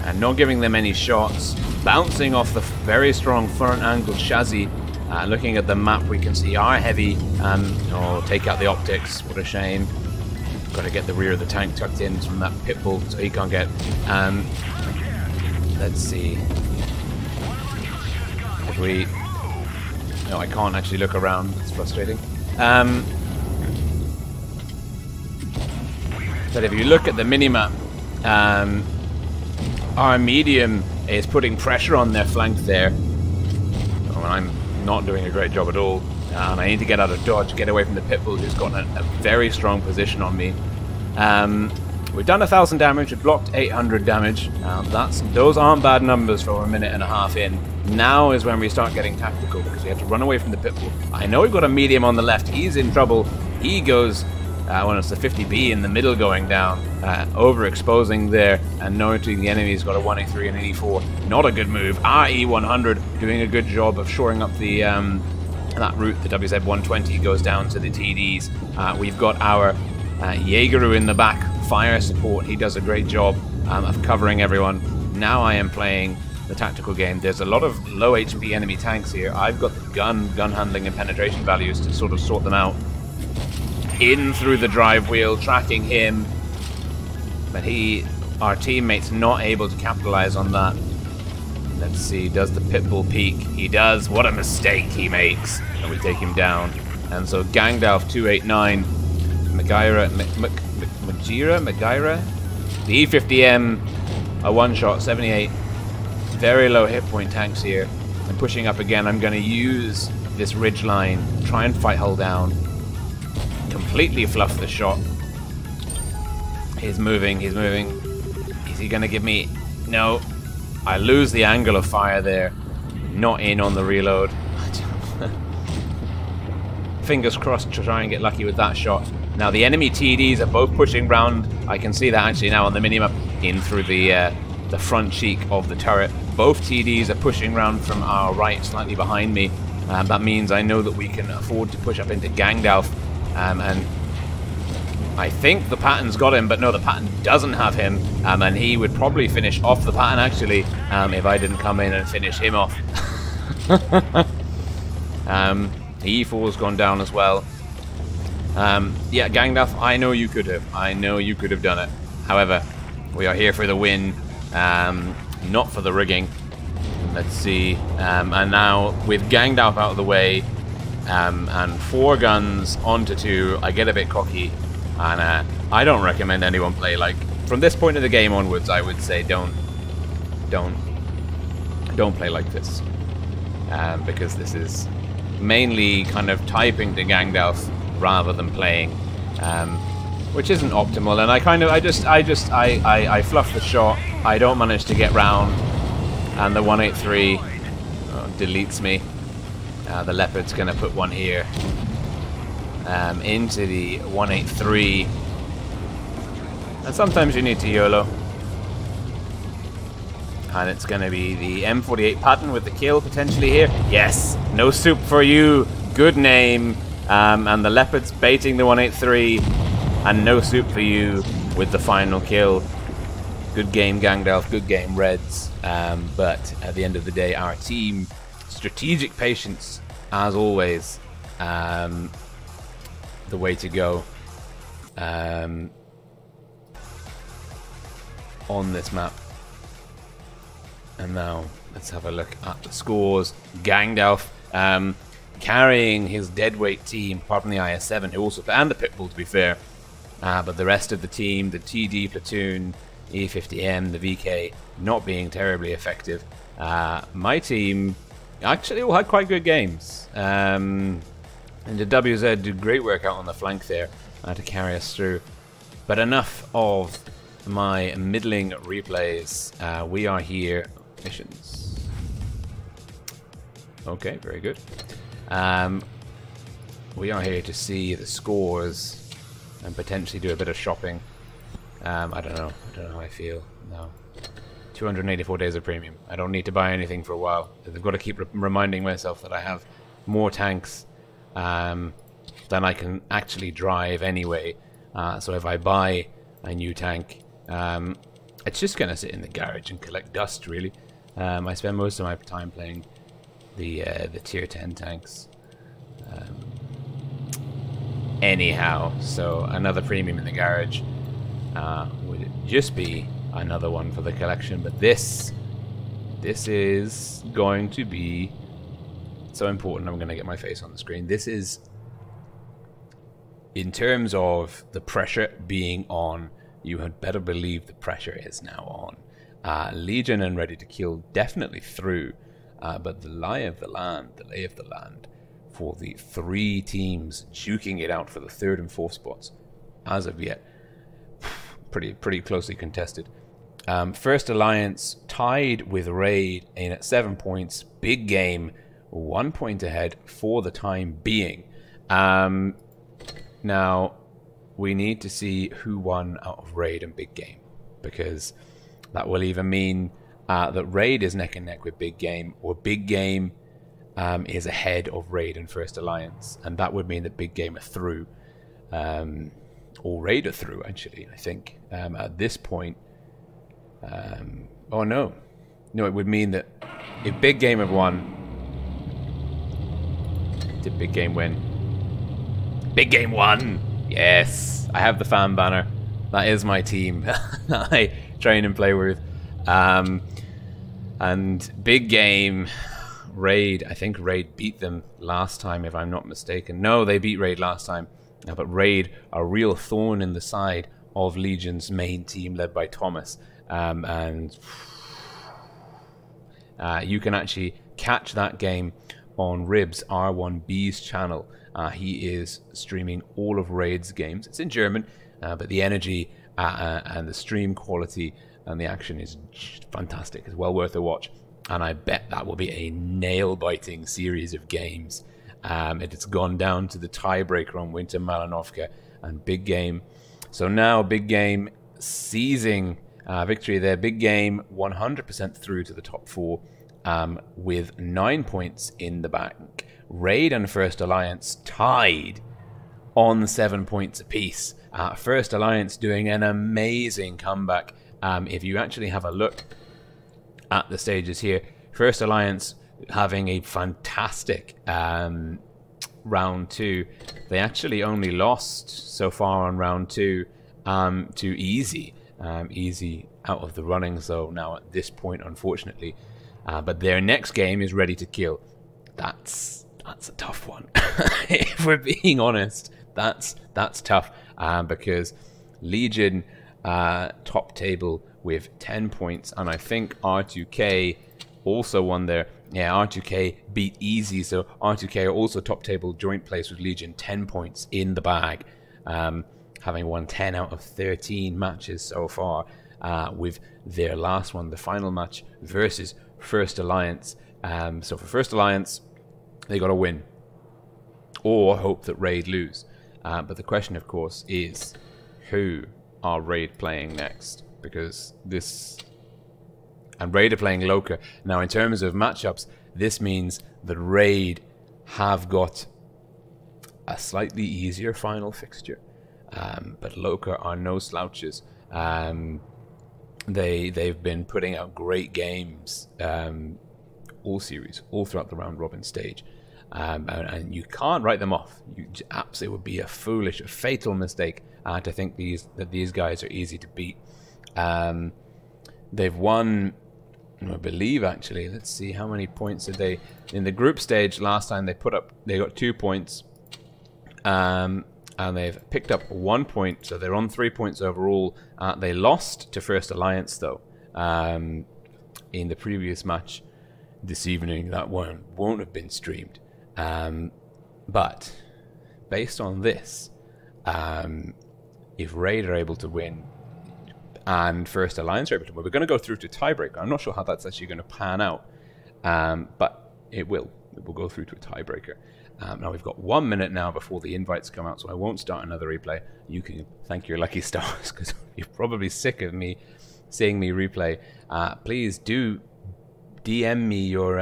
and not giving them any shots, bouncing off the very strong front angled chassis. Looking at the map, we can see our heavy, oh, take out the optics, what a shame. Got to get the rear of the tank tucked in from that pit bull so he can't get. Let's see. If we. No, I can't actually look around. It's frustrating. But if you look at the minimap, our medium is putting pressure on their flank there. Oh, I'm not doing a great job at all. And I need to get out of dodge, get away from the pit bull who's got a very strong position on me. We've done 1,000 damage, we've blocked 800 damage. Those aren't bad numbers for a minute and a half in. Now is when we start getting tactical because we have to run away from the pit bull. I know we've got a medium on the left, he's in trouble. He goes, when it's the 50B in the middle going down, overexposing there and noting the enemy's got a 183 and 84. Not a good move. RE100 doing a good job of shoring up the that route. The WZ120 goes down to the TDs. We've got our Jaegeru in the back, fire support. He does a great job of covering everyone. Now I am playing the tactical game. There's a lot of low HP enemy tanks here. I've got the gun handling and penetration values to sort of sort them out. In through the drive wheel, tracking him, but our teammate's not able to capitalize on that. Let's see, does the pitbull peak? He does. What a mistake he makes. And we take him down. And so Gangdalf 289, Magyra, the E50M, a one-shot, 78. Very low hit point tanks here. And pushing up again, I'm going to use this ridge line, try and fight hull down. Completely fluff the shot. He's moving, he's moving. Is he going to give me... No. I lose the angle of fire there. Not in on the reload. fingers crossed to try and get lucky with that shot. Now the enemy TDs are both pushing round. I can see that actually now on the minimap in through the front cheek of the turret. Both TDs are pushing round from our right, slightly behind me. That means I know that we can afford to push up into Gangdalf. And I think the Pattern's got him, but no, the Pattern doesn't have him. And he would probably finish off the Pattern actually, if I didn't come in and finish him off. E4's gone down as well. Yeah, Gangdalf, I know you could have. I know you could have done it. However, we are here for the win, not for the rigging. Let's see. And now, with Gangdalf out of the way, and 4 guns onto 2, I get a bit cocky. And I don't recommend anyone play, like, from this point of the game onwards, I would say don't play like this. Because this is mainly kind of typing to Gangdalf rather than playing, which isn't optimal. And I fluff the shot. I don't manage to get round, and the 183 deletes me. The Leopard's going to put one here into the 183, and sometimes you need to YOLO. And it's going to be the M48 Pattern with the kill potentially here. Yes, no soup for you. Good name. And the Leopard's baiting the 183, and no soup for you with the final kill. Good game, Gangdalf. Good game, Reds. But at the end of the day, our team, strategic patience, as always, the way to go on this map. And now let's have a look at the scores. Gangdalf carrying his deadweight team, apart from the IS-7, who also, and the Pitbull to be fair, but the rest of the team, the TD platoon, E50M, the VK, not being terribly effective. My team actually all had quite good games, and the WZ did great work out on the flank there to carry us through. But enough of my middling replays. We are here. Missions. Okay, very good. We are here to see the scores and potentially do a bit of shopping. I don't know how I feel. No. 284 days of premium. I don't need to buy anything for a while. I've got to keep reminding myself that I have more tanks than I can actually drive anyway. So if I buy a new tank, it's just going to sit in the garage and collect dust, really. I spend most of my time playing the tier 10 tanks. Anyhow, so another premium in the garage would just be another one for the collection. But this is going to be so important. I'm going to get my face on the screen. This is, in terms of the pressure being on, you had better believe the pressure is now on. Legion and Ready to Kill definitely through, but the lay of the land for the 3 teams duking it out for the 3rd and 4th spots, as of yet, pretty closely contested. First Alliance tied with Raid in at 7 points. Big game, 1 point ahead for the time being. Now, we need to see who won out of Raid and Big Game, because that will either mean that Raid is neck and neck with Big Game, or Big Game is ahead of Raid and First Alliance, and that would mean that Big Game are through, or Raid are through, actually, I think, at this point. Oh no, it would mean that if Big Game have won, did Big Game win? Big Game won! Yes, I have the fan banner. That is my team that I train and play with. And Big Game, Raid, I think Raid beat them last time, if I'm not mistaken. No, they beat Raid last time. But Raid, a real thorn in the side of Legion's main team, led by Thomas. And you can actually catch that game on Ribs R1B's channel. He is streaming all of Raid's games. It's in German, but the energy and the stream quality and the action is fantastic. It's well worth a watch, and I bet that will be a nail-biting series of games. It has gone down to the tiebreaker on Winter Malinovka and Big Game. So now Big Game seizing victory there. Big Game 100% through to the top 4 with 9 points in the bank. Raid and First Alliance tied on 7 points apiece. First Alliance doing an amazing comeback. If you actually have a look at the stages here, First Alliance having a fantastic round 2. They actually only lost so far on round 2 to Easy. Easy out of the running, so now at this point, unfortunately. But their next game is Ready to Kill. That's a tough one. If we're being honest, that's tough. Because Legion top table with 10 points, and I think R2K also won there. Yeah, R2K beat Easy, so R2K are also top table, joint place with Legion, 10 points in the bag, having won 10 out of 13 matches so far, with their last one, the final match, versus First Alliance. So for First Alliance, they got to win, or hope that Raid lose. But the question, of course, is who are Raid playing next? Because this... And Raid are playing Loka. Now, in terms of matchups, this means that Raid have got a slightly easier final fixture. But Loka are no slouches. They've been putting out great games all series, all throughout the round-robin stage. And you can't write them off. It would be a foolish, a fatal mistake to think that these guys are easy to beat. They've won... I believe, actually, let's see, how many points did they... In the group stage last time they got 2 points, and they've picked up 1 point, so they're on 3 points overall. They lost to First Alliance, though, in the previous match this evening. That one won't have been streamed. But based on this, if Raid are able to win and First Alliance are able to win, we're going to go through to tiebreaker. I'm not sure how that's actually going to pan out, but it will. It will go through to a tiebreaker. Now we've got 1 minute now before the invites come out, so I won't start another replay. You can thank your lucky stars, because you're probably sick of me seeing me replay. Please do DM me your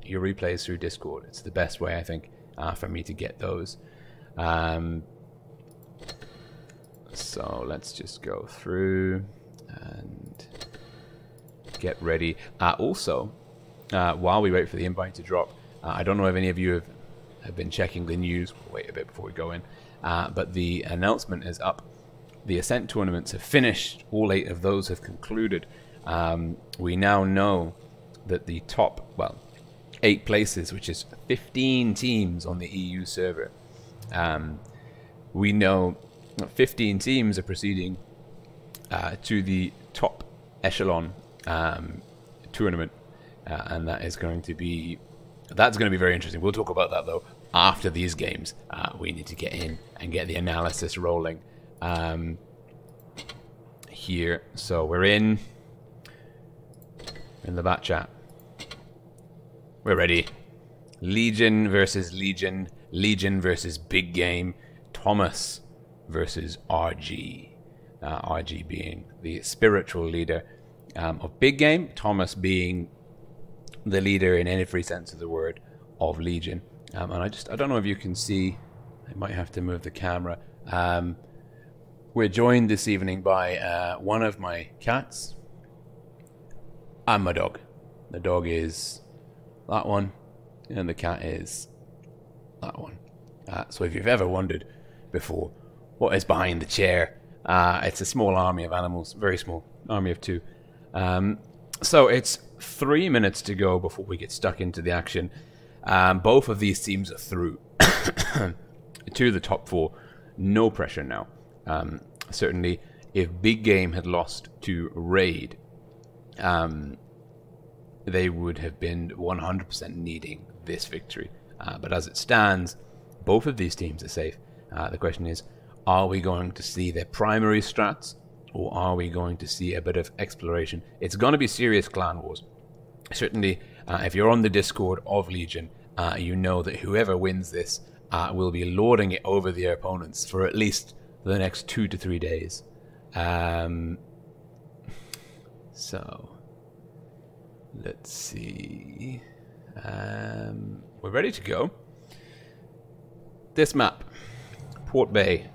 replays through Discord. It's the best way, I think, for me to get those. So let's just go through and get ready. Also, while we wait for the invite to drop, I don't know if any of you have been checking the news. We'll wait a bit before we go in. But the announcement is up. The Ascent tournaments have finished. All 8 of those have concluded. We now know that the top, 8 places, which is 15 teams on the EU server, we know 15 teams are proceeding to the top echelon tournament, and that's going to be very interesting. We'll talk about that, though, after these games. We need to get in and get the analysis rolling here. So we're in the bat chat. We're ready. Legion versus Legion. Legion versus Big Game. Thomas versus RG. RG being the spiritual leader of Big Game. Thomas being the leader in every sense of the word of Legion. And I don't know if you can see. I might have to move the camera. We're joined this evening by one of my cats and my dog. The dog is that one, and the cat is that one. So if you've ever wondered before what is behind the chair, it's a small army of animals, very small, army of 2. So it's 3 minutes to go before we get stuck into the action. Both of these teams are through to the top 4. No pressure now. Certainly, if Big Game had lost to Raid, they would have been 100% needing this victory. But as it stands, both of these teams are safe. The question is, are we going to see their primary strats, or are we going to see a bit of exploration? It's going to be serious clan wars. Certainly, if you're on the Discord of Legion, you know that whoever wins this will be lording it over their opponents for at least the next 2 to 3 days. So, let's see. We're ready to go. This map, Port Bay.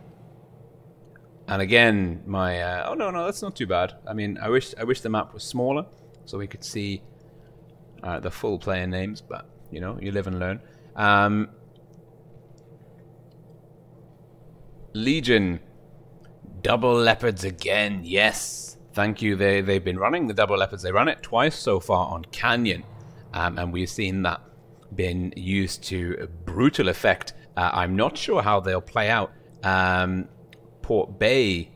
And again, my oh no, that's not too bad. I mean, I wish the map was smaller so we could see the full player names, but you know, you live and learn. Legion, double leopards again. Yes, thank you. They've been running the double leopards. They run it twice so far on Canyon, and we've seen that been used to brutal effect. I'm not sure how they'll play out. Port Bay.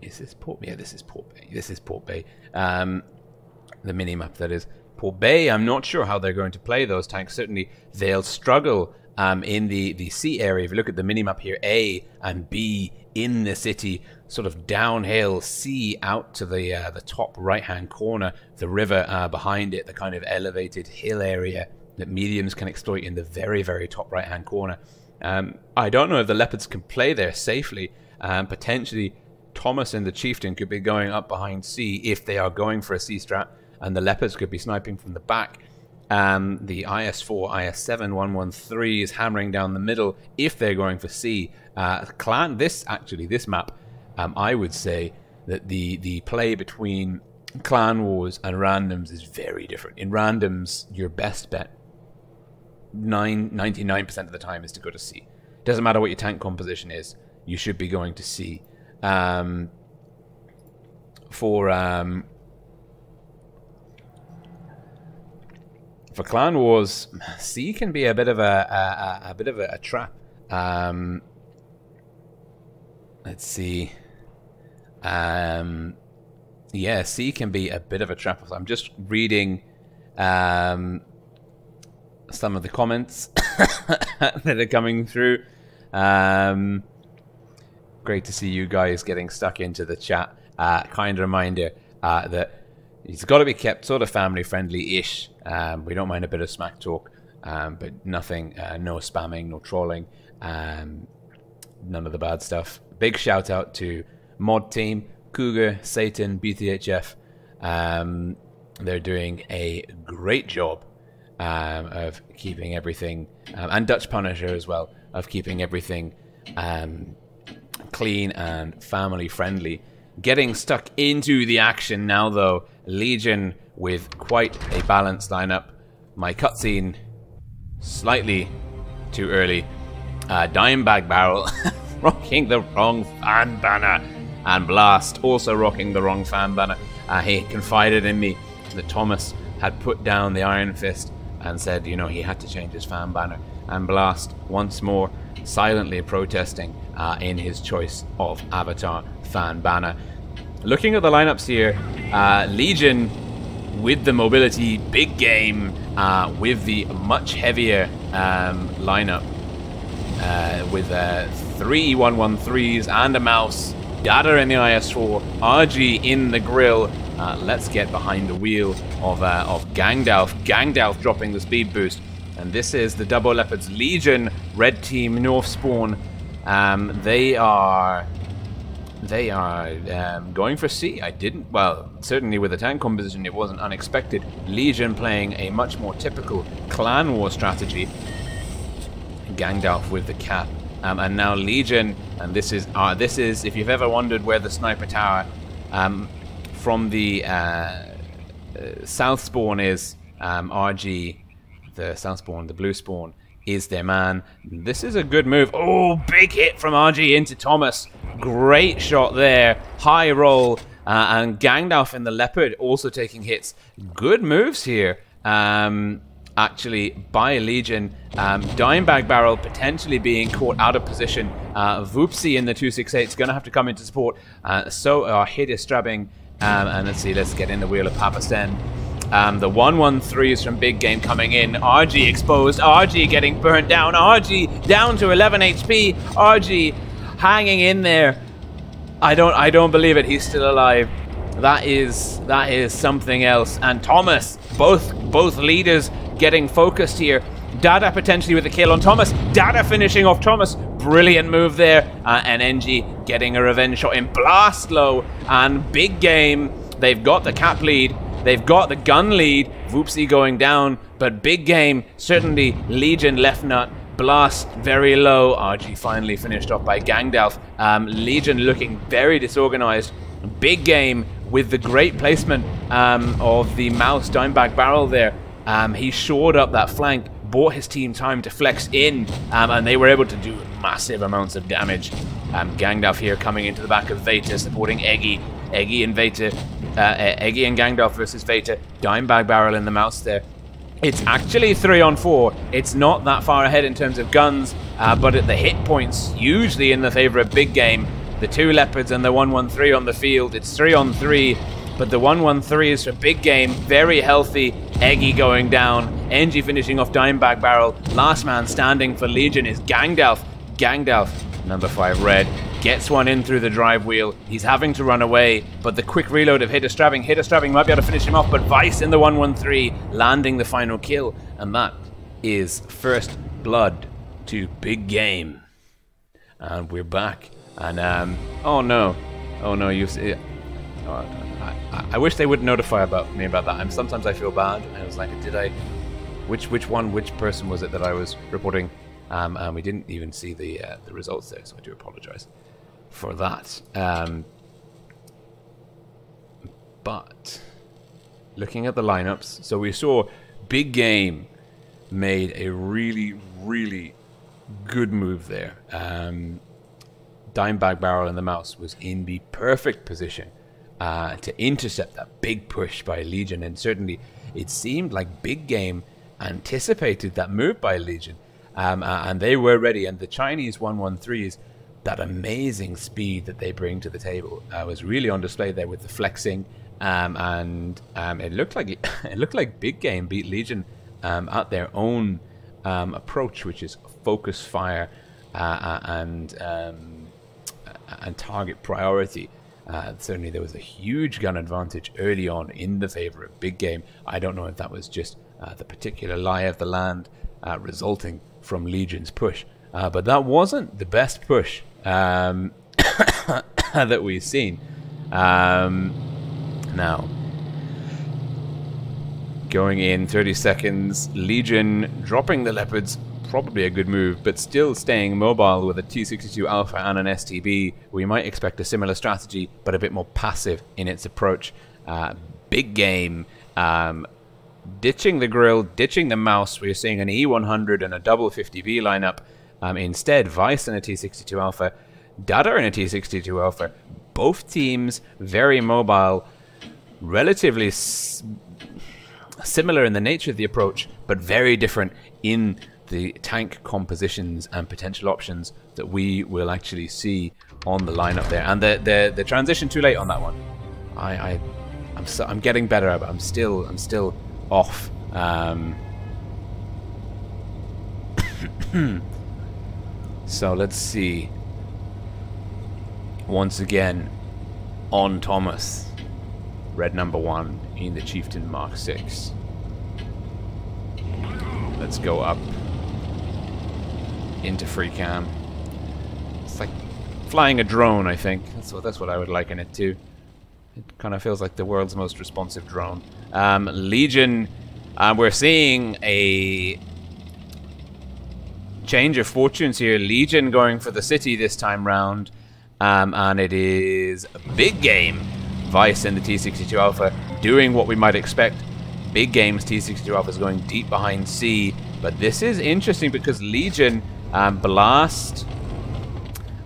Is this Port Bay? Yeah, this is Port Bay. This is Port Bay. The mini-map, that is. Port Bay, I'm not sure how they're going to play those tanks. Certainly, they'll struggle in the sea area. If you look at the mini-map here, A and B in the city, sort of downhill, C out to the top right-hand corner, the river behind it, the kind of elevated hill area that mediums can exploit in the very, very top right-hand corner. I don't know if the leopards can play there safely. Potentially, Thomas and the chieftain could be going up behind C if they are going for a C strat, and the leopards could be sniping from the back. The IS-4, IS-7, 113 is hammering down the middle if they're going for C. Clan, this map, I would say that the play between Clan Wars and randoms is very different. In randoms, your best bet 99% of the time is to go to C. Doesn't matter what your tank composition is, you should be going to C. For Clan Wars, C can be a bit of a trap. Let's see. Yeah, C can be a bit of a trap. I'm just reading some of the comments that are coming through. Great to see you guys getting stuck into the chat. Kind reminder that it's got to be kept sort of family friendly-ish. We don't mind a bit of smack talk, but nothing, no spamming, no trolling, none of the bad stuff. Big shout out to Mod Team, Cougar, Satan, BTHF. They're doing a great job of keeping everything, and Dutch Punisher as well, of keeping everything clean and family friendly. Getting stuck into the action now though. Legion with quite a balanced lineup. My cutscene slightly too early. Dimebag Barrel rocking the wrong fan banner, and Blast also rocking the wrong fan banner. He confided in me that Thomas had put down the Iron Fist and said, you know, he had to change his fan banner. And Blast once more silently protesting in his choice of avatar fan banner. Looking at the lineups here, Legion with the mobility, big game, with the much heavier lineup, with 3 113s and a mouse, Dada in the IS-4, RG in the grill. Let's get behind the wheel of Gangdalf. Gangdalf dropping the speed boost. And this is the Double Leopards Legion, Red Team, North Spawn. They are going for C. Well, certainly with the tank composition, it wasn't unexpected. Legion playing a much more typical Clan War strategy. Gangdalf with the cap. And now Legion, and this is, if you've ever wondered where the sniper tower from the south spawn is, RG, the south spawn, the blue spawn, is their man. This is a good move. Oh, big hit from RG into Thomas. Great shot there. High roll. And Gangdalf in the Leopard also taking hits. Good moves here. Actually, by Legion. Dimebag Barrel potentially being caught out of position. Voopsy in the 268 is going to have to come into support. So are Hidestrabbing. And let's see, let's get in the wheel of Papasten. The 113s from Big Game coming in. RG exposed. RG getting burnt down. RG down to 11 HP. RG hanging in there. I don't believe it. He's still alive. That is something else. And Thomas, both leaders getting focused here. Dada potentially with the kill on Thomas. Dada finishing off Thomas. Brilliant move there. And NG getting a revenge shot in blast low. And big game. They've got the cap lead. They've got the gun lead. Voopsy going down. But big game. Certainly Legion left nut. Blast very low. RG finally finished off by Gangdalf. Legion looking very disorganized. Big game with the great placement of the mouse Dimebag barrel there. He shored up that flank, bought his team time to flex in, and they were able to do massive amounts of damage. Gangdalf here coming into the back of Veta, supporting Eggy. Eggy and Veta, Eggy and Gangdalf versus Veta. Dimebag barrel in the mouse there. It's actually 3-on-4. It's not that far ahead in terms of guns, but at the hit points, hugely in the favor of big game. The 2 Leopards and the 113 on the field. It's 3-on-3, but the 113 is for big game. Very healthy. Eggy going down. NG finishing off Dimebag barrel. Last man standing for Legion is Gangdalf. Gangdalf, number 5 red, gets one in through the drive wheel. He's having to run away, but the quick reload of Hitterstrabbing. Hitterstrabbing might be able to finish him off, but Vice in the 113 landing the final kill. And that is first blood to big game. And we're back. And oh no, you see, I wish they would notify me about that. Sometimes I feel bad. I was like, which person was it that I was reporting? And we didn't even see the results there, so I do apologize for that. But looking at the lineups, so we saw big game made a really, really good move there. Dimebag barrel and the mouse was in the perfect position to intercept that big push by Legion, and certainly it seemed like big game anticipated that move by Legion, and they were ready. And the Chinese 113s, that amazing speed that they bring to the table, was really on display there with the flexing, and it looked like big game beat Legion at their own approach, which is focus fire and target priority. Certainly there was a huge gun advantage early on in the favor of big game. I don't know if that was just the particular lie of the land resulting from Legion's push, but that wasn't the best push that we've seen. Now going in 30 seconds, Legion dropping the Leopards, probably a good move, but still staying mobile with a T-62 Alpha and an STB. We might expect a similar strategy, but a bit more passive in its approach. Big game, ditching the grill, ditching the mouse. We're seeing an E100 and a double 50B lineup. Instead, Vice and a T-62 Alpha, Dada and a T-62 Alpha. Both teams very mobile, relatively similar in the nature of the approach, but very different in the tank compositions and potential options that we will actually see on the lineup there. And the transition too late on that one. I'm getting better, but I'm still off. So let's see. Once again, on Thomas, red number 1 in the Chieftain Mark 6. Let's go up into free cam. It's like flying a drone, I think. That's what I would liken it to. It kind of feels like the world's most responsive drone. Legion, we're seeing a change of fortunes here. Legion going for the city this time round, and it is a big game. Vice and the T-62 Alpha doing what we might expect. Big games, T-62 Alpha is going deep behind C, but this is interesting because Legion, Blast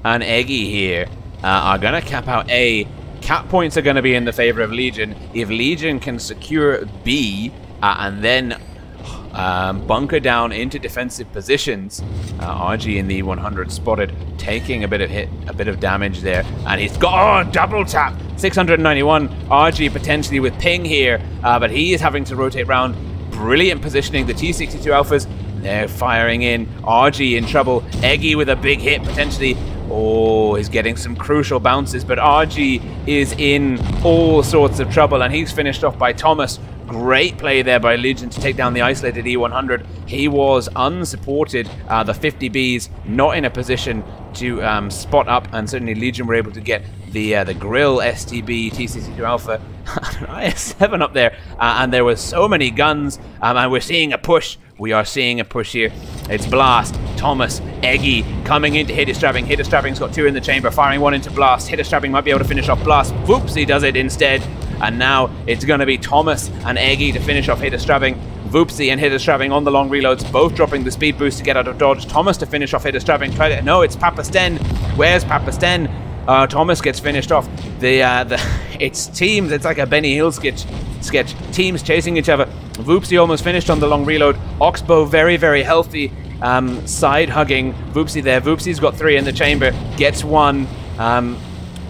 and Eggy here are going to cap out A. Cap points are going to be in the favor of Legion. If Legion can secure B and then bunker down into defensive positions, RG in the 100 spotted, taking a bit of damage there, and he's got double tap 691. RG potentially with ping here, but he is having to rotate round. Brilliant positioning. The T-62 Alphas, they're firing in. RG in trouble. Eggy with a big hit, potentially Oh, he's getting some crucial bounces, but RG is in all sorts of trouble, and he's finished off by Thomas. Great play there by Legion to take down the isolated E100. He was unsupported. The 50Bs not in a position to spot up, and certainly Legion were able to get the Grill STB TCC2 Alpha IS-7 up there, and there was so many guns, and we're seeing a push. We are seeing a push here. It's Blast, Thomas, Eggy coming into Hitterstrapping. Hitterstrapping's got 2 in the chamber, firing 1 into Blast. Hitterstrapping might be able to finish off Blast. Whoops, he does it instead. And now it's going to be Thomas and Eggy to finish off Hitterstrapping. Voopsy and Hitterstrapping on the long reloads, both dropping the speed boost to get out of dodge. Thomas to finish off Hitterstrapping. No, it's Papasten. Where's Papasten? Thomas gets finished off. It's teams. It's like a Benny Hill sketch. Teams chasing each other. Voopsy almost finished on the long reload. Oxbow very, very healthy. Side hugging Voopsy there. Voopsy's got 3 in the chamber. Gets 1.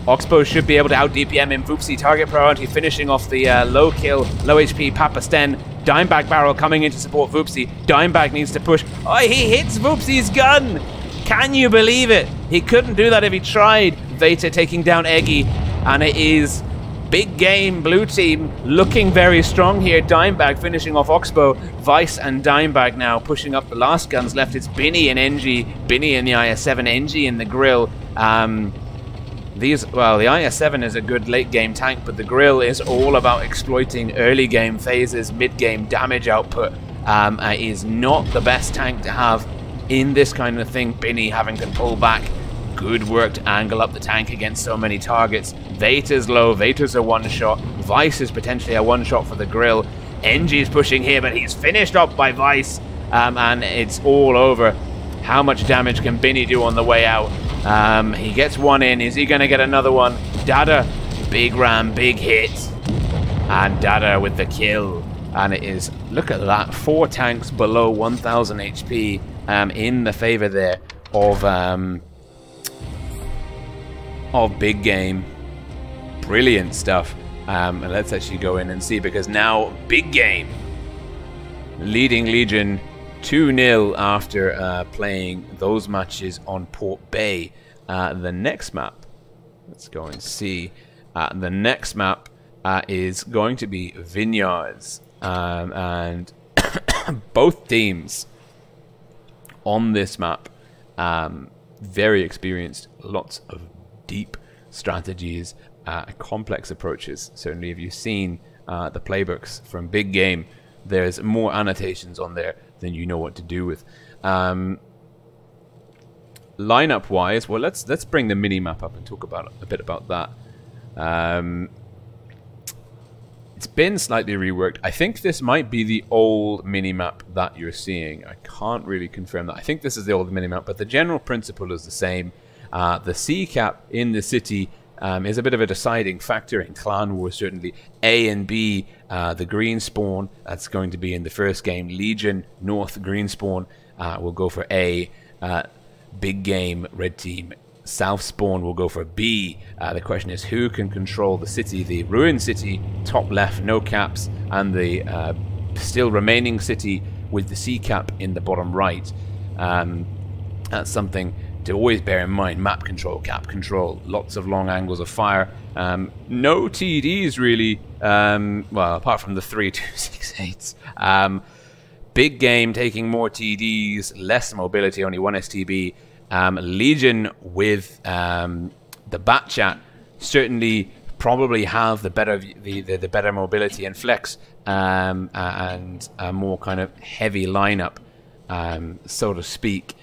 Oxbow should be able to out DPM him. Voopsy target priority, finishing off the low kill, low HP Papasten. Dimebag barrel coming in to support Voopsy. Dimebag needs to push. Oh, he hits Voopsy's gun! Can you believe it? He couldn't do that if he tried. Veta taking down Eggy, and it is big game blue team looking very strong here. Dimebag finishing off Oxbow. Vice and Dimebag now pushing up the last guns left. It's Binny and NG. Binny in the IS-7, NG in the Grill. The IS-7 is a good late game tank, but the Grill is all about exploiting early game phases, mid game damage output. Is not the best tank to have in this kind of thing. Binny having to pull back. Good work to angle up the tank against so many targets. Veta's low, Veta's a one-shot. Vice is potentially a one-shot for the Grill. NG is pushing here, but he's finished up by Vice, and it's all over. How much damage can Binny do on the way out? He gets 1 in. Is he going to get another one? Dada, big ram, big hit. And Dada with the kill. And it is, look at that, 4 tanks below 1000 HP in the favor there of big game. Brilliant stuff. And let's actually go in and see, because now big game leading Legion 2-0 after playing those matches on Port Bay. The next map, let's go and see. The next map is going to be Vineyards, and both teams on this map very experienced, lots of deep strategies, complex approaches. Certainly if you've seen the playbooks from Big Game, there's more annotations on there than you know what to do with. Lineup wise, well, let's bring the mini map up and talk about a bit about that. It's been slightly reworked. I think this might be the old mini map that you're seeing. I can't really confirm that. I think this is the old mini map, but the general principle is the same. The C cap in the city is a bit of a deciding factor in Clan War, certainly. A and B, the green spawn, that's going to be in the first game. Legion, North, green spawn, will go for A. Big game, red team, South spawn will go for B. The question is, who can control the city? The ruined city, top left, no caps, and the still remaining city with the C cap in the bottom right. That's something to always bear in mind. Map control, cap control, lots of long angles of fire. No TDs really, well, apart from the 3 268s. Big game taking more TDs, less mobility, only 1 STB. Legion with the Batchat certainly probably have the better the better mobility and flex, and a more kind of heavy lineup, so to speak.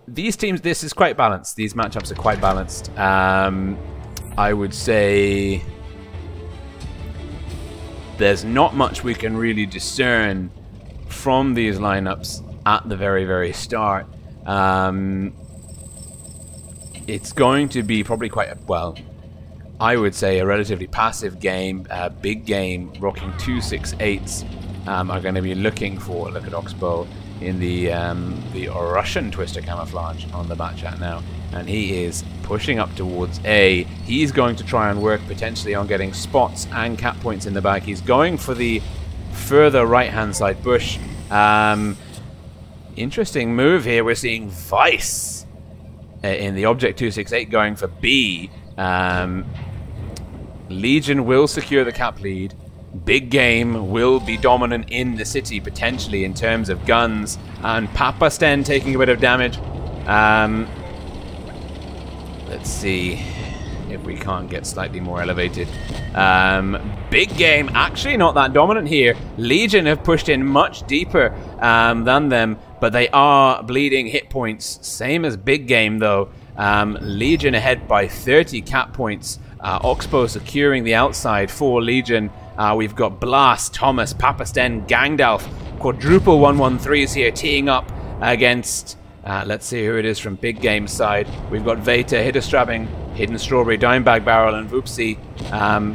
These teams, this is quite balanced. These matchups are quite balanced. I would say there's not much we can really discern from these lineups at the very, very start. It's going to be probably quite, well, I would say a relatively passive game. Big game, rocking 268s, are going to be looking for, look at Oxbow in the Russian Twister camouflage on the Batchat now, and he is pushing up towards A. He's going to try and work potentially on getting spots and cap points in the back. He's going for the further right-hand side bush. Interesting move here. We're seeing Vice in the Object 268 going for B. Legion will secure the cap lead. Big Game will be dominant in the city, potentially, in terms of guns. And Papasten taking a bit of damage. Let's see if we can't get slightly more elevated. Big Game actually not that dominant here. Legion have pushed in much deeper than them, but they are bleeding hit points. Same as Big Game, though. Legion ahead by 30 cap points. Oxbow securing the outside for Legion. We've got Blast, Thomas, Papasten, Gangdalf, quadruple 113s here, teeing up against, let's see who it is from Big Game's side. We've got Veta, Hiddestrabbing, Hidden Strawberry, Dimebag Barrel, and Voopsie.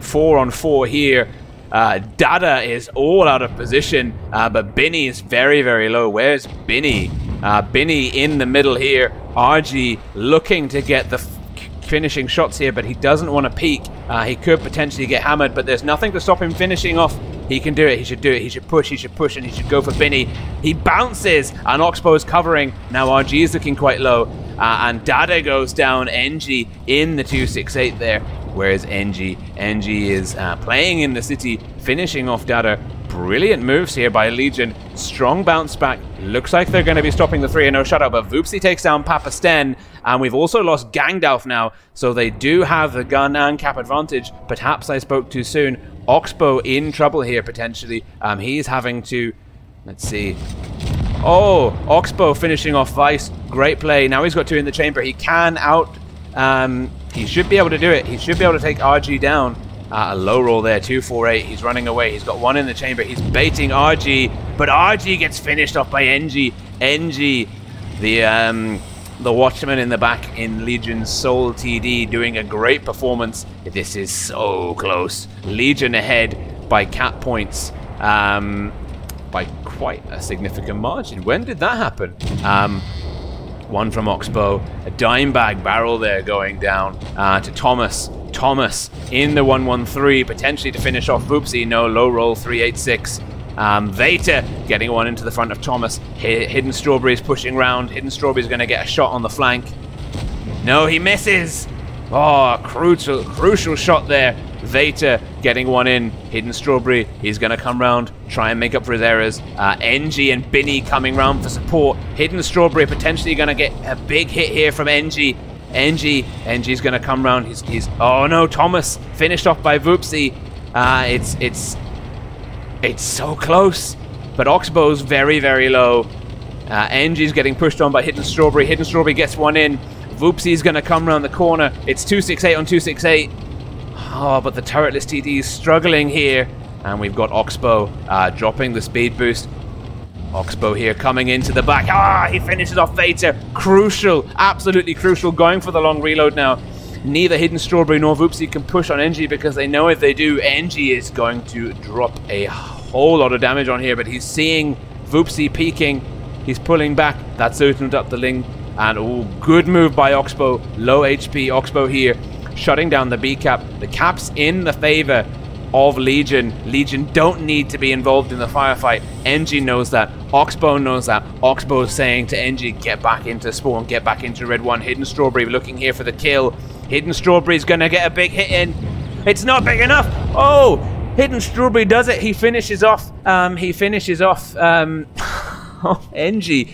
4 on 4 here. Dada is all out of position, but Binny is very, very low. Where's Binny? Binny in the middle here. RG looking to get the finishing shots here, but he doesn't want to peek. He could potentially get hammered, but there's nothing to stop him finishing off. He can do it. He should do it. He should push, and he should go for Binny. He bounces, and Oxbow is covering. Now RG is looking quite low, and Dada goes down. NG in the 268 there. Whereas NG is playing in the city, finishing off Dada. Brilliant moves here by Legion. Strong bounce back. Looks like they're going to be stopping the 3-0 shutout, but Voopsie takes down Papasten. And we've also lost Gangdalf now, so they do have the gun and cap advantage. Perhaps I spoke too soon. Oxbow in trouble here, potentially. He's having to... Let's see. Oh, Oxbow finishing off Vice. Great play. Now he's got 2 in the chamber. He can out... he should be able to do it. He should be able to take RG down. A low roll there, 248. He's running away. He's got 1 in the chamber. He's baiting RG, but RG gets finished off by NG. NG, the Watchman in the back in Legion's Soul TD, doing a great performance. This is so close. Legion ahead by cap points, by quite a significant margin. When did that happen? 1 from Oxbow, a Dimebag Barrel there going down to Thomas. Thomas in the 113, potentially to finish off Voopsie. No, low roll, 386. Veta getting 1 into the front of Thomas. Hidden Strawberry's pushing round. Hidden Strawberry's going to get a shot on the flank. No, he misses. Oh, crucial shot there. Veta getting 1 in. Hidden Strawberry, he's going to come round, try and make up for his errors. NG and Binny coming round for support. Hidden Strawberry potentially going to get a big hit here from NG. NG's going to come round. He's oh no, Thomas finished off by Voopsie. It's so close, but Oxbow's very, very low. NG's getting pushed on by Hidden Strawberry. Hidden Strawberry gets 1 in. Voopsie's going to come round the corner. It's 268 on 268. Oh, but the turretless TD is struggling here. And we've got Oxbow dropping the speed boost. Oxbow here coming into the back. He finishes off Veta. Crucial, absolutely crucial. Going for the long reload now. Neither Hidden Strawberry nor Voopsie can push on NG because they know if they do, NG is going to drop a whole lot of damage on here. But he's seeing Voopsie peeking. He's pulling back. That's opened up the link. And oh, good move by Oxbow. Low HP Oxbow here, shutting down the B cap. The cap's in the favor of Legion. Legion don't need to be involved in the firefight. NG knows that. Oxbow knows that. Oxbow is saying to NG, get back into spawn, get back into red 1. Hidden Strawberry looking here for the kill. Hidden Strawberry's gonna get a big hit in. It's not big enough. Oh, Hidden Strawberry does it. He finishes off. NG.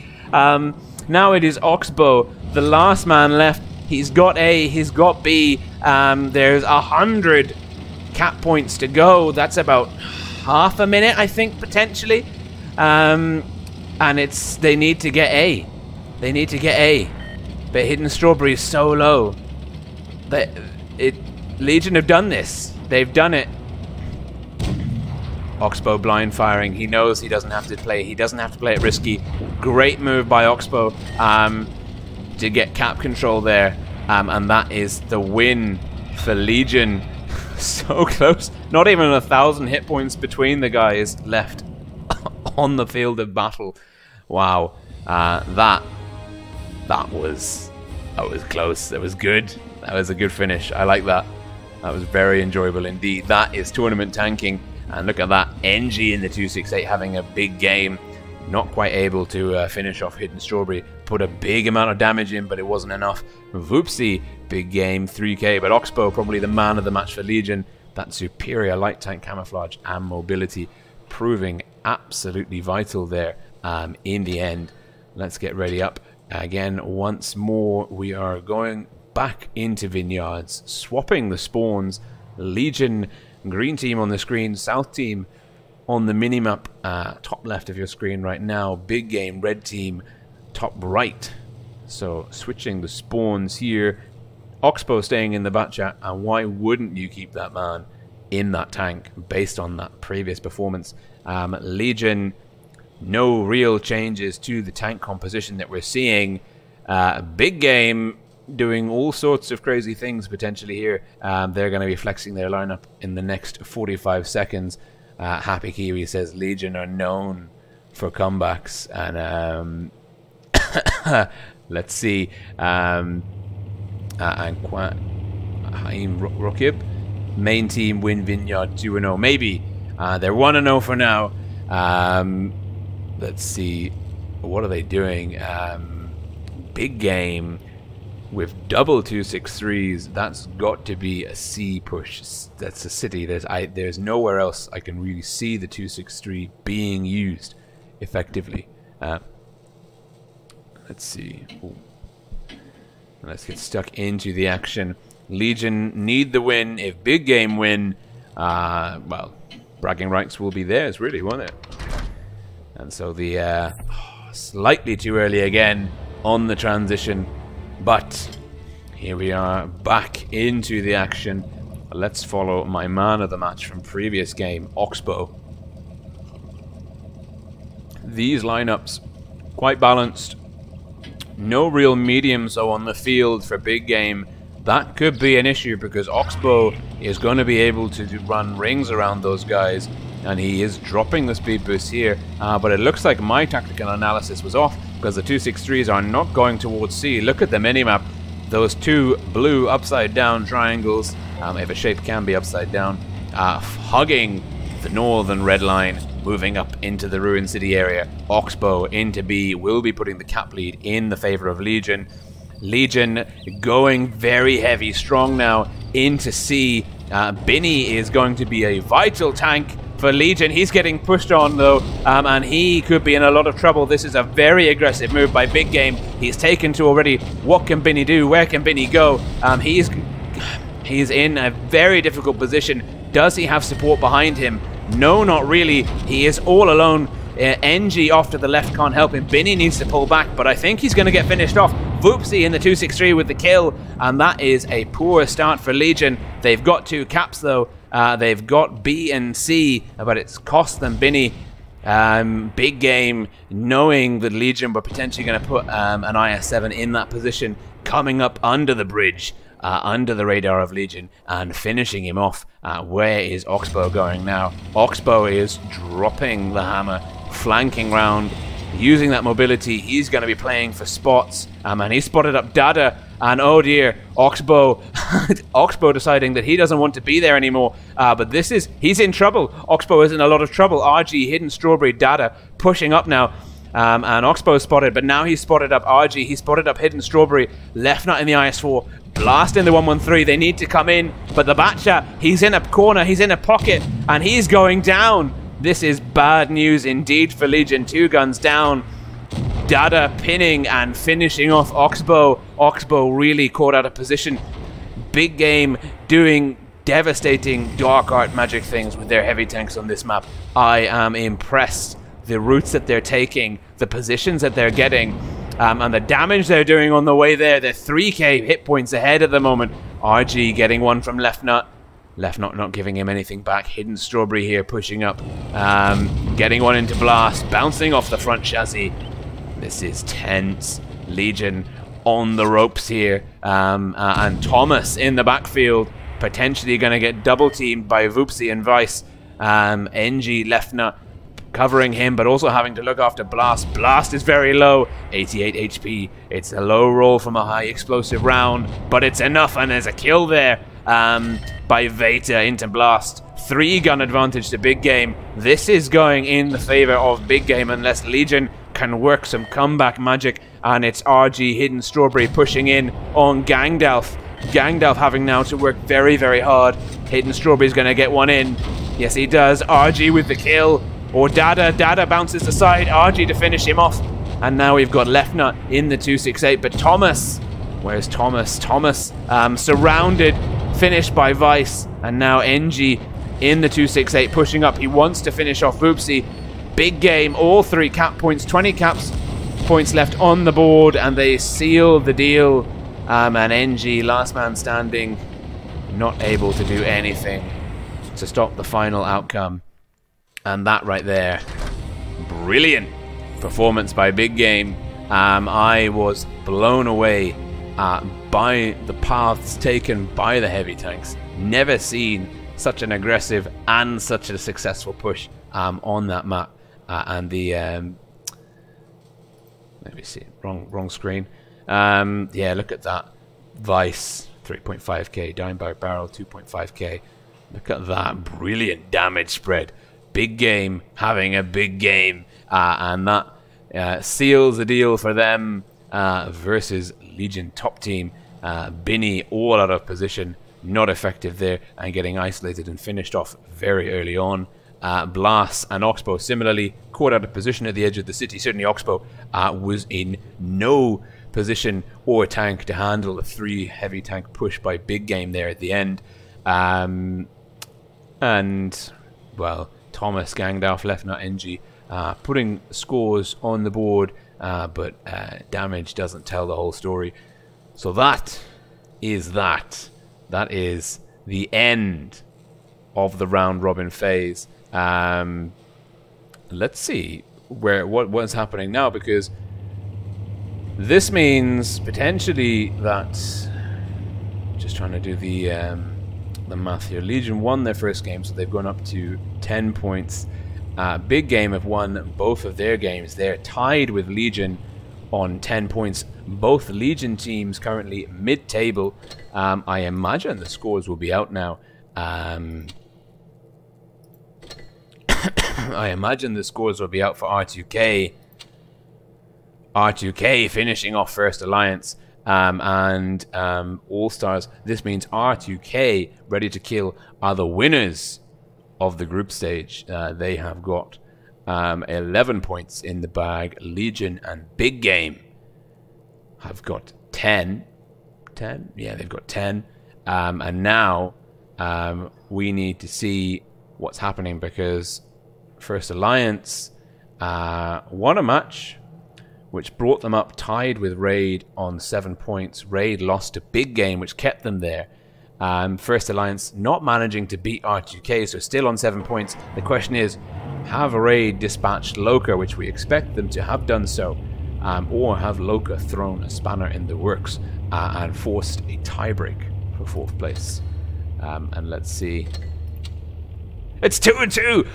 Now it is Oxbow, the last man left. He's got A, he's got B. There's 100 cap points to go. That's about half a minute, I think, potentially. And they need to get A. They need to get A. But Hidden Strawberry is so low. Legion have done this. They've done it. Oxbow blind firing. He knows he doesn't have to play. He doesn't have to play it risky. Great move by Oxbow to get cap control there. And that is the win for Legion. So close. Not even 1,000 hit points between the guys left on the field of battle. Wow. That was close. That was good. That was a good finish. I like that. That was very enjoyable indeed. That is tournament tanking. And look at that. NG in the 268 having a big game. not quite able to finish off Hidden Strawberry. Put a big amount of damage in, but it wasn't enough. Voopsy, big game, 3k, but Oxbow probably the man of the match for Legion. That superior light tank camouflage and mobility proving absolutely vital there in the end. Let's get ready up. Again, once more, we are going back into Vineyards, swapping the spawns. Legion, green team on the screen, south team on the minimap, top left of your screen right now. Big game, red team, top right. So switching the spawns here. Oxbow staying in the bat chat, and why wouldn't you keep that man in that tank based on that previous performance? Legion, no real changes to the tank composition that we're seeing. Big game doing all sorts of crazy things potentially here. They're going to be flexing their lineup in the next 45 seconds. Happy Kiwi says Legion are known for comebacks, and let's see. And Rokib, main team win Vineyard 2-0. Maybe they're 1-0 for now. Let's see, what are they doing? Big game with double 263s. That's got to be a C push. That's a city. There's nowhere else I can really see the 263 being used effectively. Let's see. Ooh. Let's get stuck into the action. Legion need the win. If big game win, well, bragging rights will be theirs, really, won't it? And so the slightly too early again on the transition, but here we are back into the action. Let's follow my man of the match from previous game, Oxbow. These lineups quite balanced. No real mediums though on the field for big game. That could be an issue because Oxbow is going to be able to run rings around those guys, and he is dropping the speed boost here. But it looks like my tactical analysis was off because the 263s are not going towards C. Look at the minimap. Those two blue upside down triangles, if a shape can be upside down, hugging the northern red line, moving up into the Ruin City area. Oxbow into B will be putting the cap lead in the favor of Legion. Legion going very heavy, strong now into C. Binny is going to be a vital tank for Legion. He's getting pushed on though, and he could be in a lot of trouble. This is a very aggressive move by Big Game. He's taken to already. What can Binny do? Where can Binny go? He's in a very difficult position. Does he have support behind him? No, not really. He is all alone. NG off to the left can't help him. Binny needs to pull back, but I think he's going to get finished off. Voopsy in the 263 with the kill, and that is a poor start for Legion. They've got two caps though. They've got B and C, but it's cost them Binny. Big Game, knowing that Legion were potentially going to put an IS-7 in that position, coming up under the bridge, under the radar of Legion, and finishing him off. Where is Oxbow going now? Oxbow is dropping the hammer, flanking round, using that mobility. He's going to be playing for spots, and he spotted up Dada, and oh dear, Oxbow Oxbow deciding that he doesn't want to be there anymore, but he's in trouble. Oxbow is in a lot of trouble. RG, Hidden Strawberry, Dada pushing up now, and Oxbow spotted, but now he's spotted up RG, he spotted up Hidden Strawberry, left nut in the IS-4, blast in the 113. They need to come in, but the Batcha, he's in a corner, he's in a pocket, and he's going down. This is bad news indeed for Legion. 2 guns down. Dada pinning and finishing off Oxbow. Oxbow really caught out of position. Big Game doing devastating dark art magic things with their heavy tanks on this map. I am impressed. The routes that they're taking, the positions that they're getting, and the damage they're doing on the way there. They're 3k hit points ahead at the moment. RG getting one from left nut. Left nut not giving him anything back. Hidden Strawberry here pushing up. Getting one into blast. Bouncing off the front chassis. This is tense. Legion on the ropes here. And Thomas in the backfield. Potentially going to get double teamed by Voopsy and Vice. NG left nut covering him, but also having to look after Blast. Blast is very low, 88 HP. It's a low roll from a high explosive round, but it's enough, and there's a kill there by Veta into Blast. 3-gun advantage to Big Game. This is going in the favor of Big Game unless Legion can work some comeback magic. And it's RG Hidden Strawberry pushing in on Gangdelf. Gangdelf having now to work very, very hard. Hidden Strawberry's going to get one in. Yes, he does. RG with the kill. Or Dada. Dada bounces aside. RG to finish him off. And now we've got Left Nut in the 268. But Thomas... Where's Thomas? Thomas surrounded. Finished by Vice. And now NG in the 268 pushing up. He wants to finish off Boopsy. Big Game. All 3 cap points. 20 caps points left on the board. And they seal the deal. And NG, last man standing, not able to do anything to stop the final outcome. And that right there, brilliant performance by Big Game. I was blown away by the paths taken by the heavy tanks. Never seen such an aggressive and such a successful push on that map. And the let me see, wrong screen. Yeah, look at that. Vice 3.5k, Dimebag Barrel 2.5k. Look at that brilliant damage spread. Big Game having a big game, and that seals the deal for them versus Legion top team. Binny all out of position, not effective there, and getting isolated and finished off very early on. Blas and Oxbow similarly caught out of position at the edge of the city. Certainly Oxbow was in no position or tank to handle a 3 heavy tank push by Big Game there at the end. And well, Thomas, Gangdalf, Left Nut, NG putting scores on the board, but damage doesn't tell the whole story. So that is that. That is the end of the round robin phase. Let's see what's happening now, because this means potentially that, just trying to do the math here, Legion won their first game, so they've gone up to 10 points. Big Game have won both of their games. They're tied with Legion on 10 points. Both Legion teams currently mid-table. I imagine the scores will be out now. I imagine the scores will be out for R2K. R2K finishing off First Alliance and All-Stars. This means R2K, Ready to Kill, are the winners of the group stage. They have got 11 points in the bag. Legion and Big Game have got 10. 10? Yeah, they've got 10. And now we need to see what's happening, because First Alliance won a match which brought them up tied with Raid on 7 points. Raid lost to Big Game, which kept them there. First Alliance not managing to beat R2K, so still on 7 points. The question is, have Raid dispatched Loka, which we expect them to have done so, or have Loka thrown a spanner in the works and forced a tiebreak for 4th place? And let's see. It's 2-2!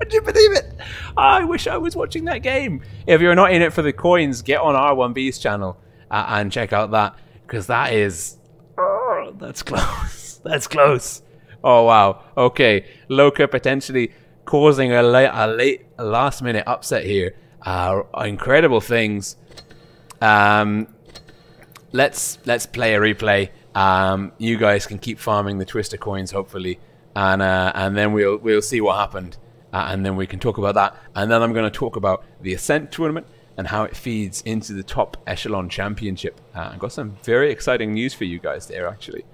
Would you believe it? I wish I was watching that game. If you're not in it for the coins, get on R1B's channel and check out that, because that is... Oh, that's close. That's close. Oh, wow. Okay. Loka potentially causing a late last-minute upset here. Incredible things. Let's play a replay. You guys can keep farming the Twister coins, hopefully, and then we'll see what happened. And then we can talk about that. And then I'm going to talk about the Ascent tournament and how it feeds into the top echelon championship. I've got some very exciting news for you guys there, actually.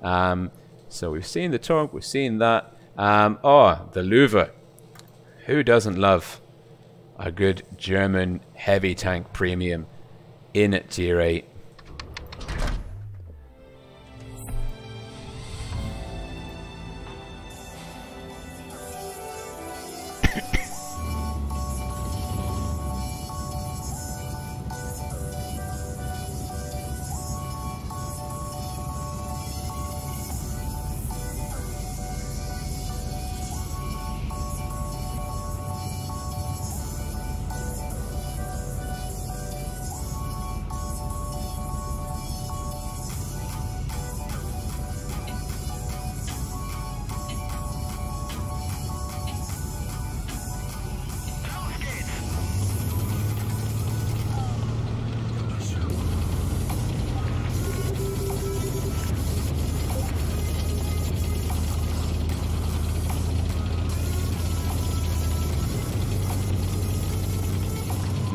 So we've seen the talk, we've seen that. Oh, the Louvre. Who doesn't love a good German heavy tank premium in at tier 8?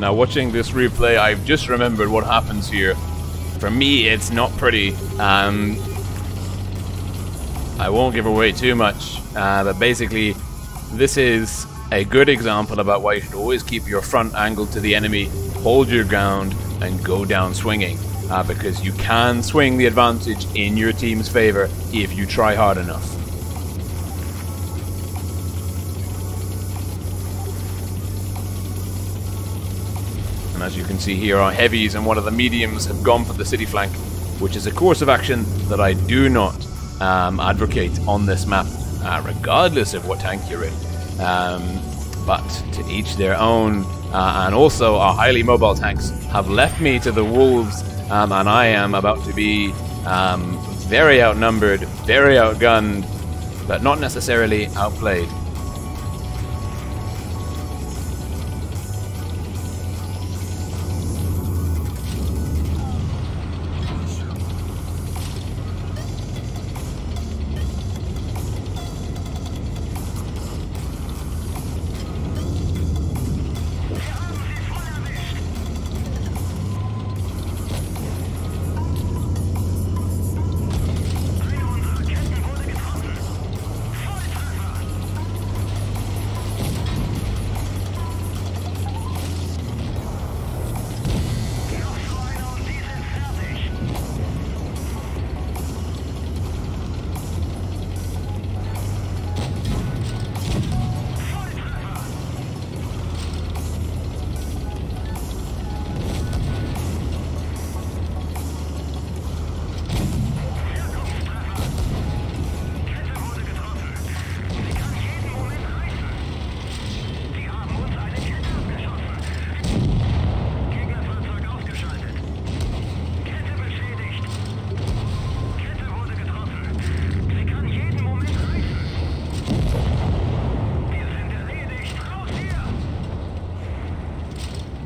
Now, watching this replay, I've just remembered what happens here. For me, it's not pretty. I won't give away too much, but basically, this is a good example about why you should always keep your front angled to the enemy, hold your ground, and go down swinging. Because you can swing the advantage in your team's favor if you try hard enough. And as you can see here, our heavies and one of the mediums have gone for the city flank, which is a course of action that I do not advocate on this map, regardless of what tank you're in. But to each their own, and also our highly mobile tanks have left me to the wolves, and I am about to be very outnumbered, very outgunned, but not necessarily outplayed.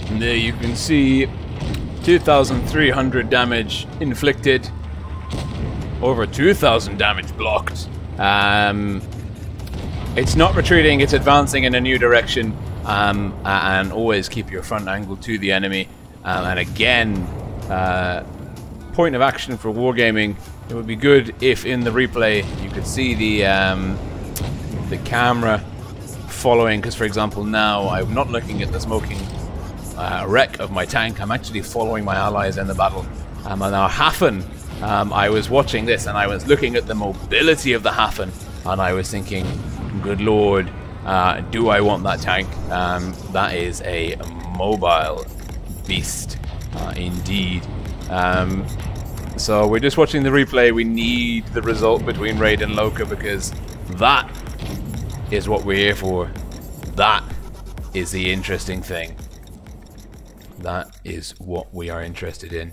And there you can see 2,300 damage inflicted, over 2,000 damage blocked. It's not retreating, it's advancing in a new direction, and always keep your front angle to the enemy. And again, point of action for wargaming, it would be good if in the replay you could see the camera following, because for example now I'm not looking at the smoking wreck of my tank, I'm actually following my allies in the battle. And our Hafen, I was watching this and I was looking at the mobility of the Hafen and I was thinking, good lord, do I want that tank? That is a mobile beast indeed. So we're just watching the replay. We need the result between Raid and Loka because that is what we're here for. That is the interesting thing. That is what we are interested in.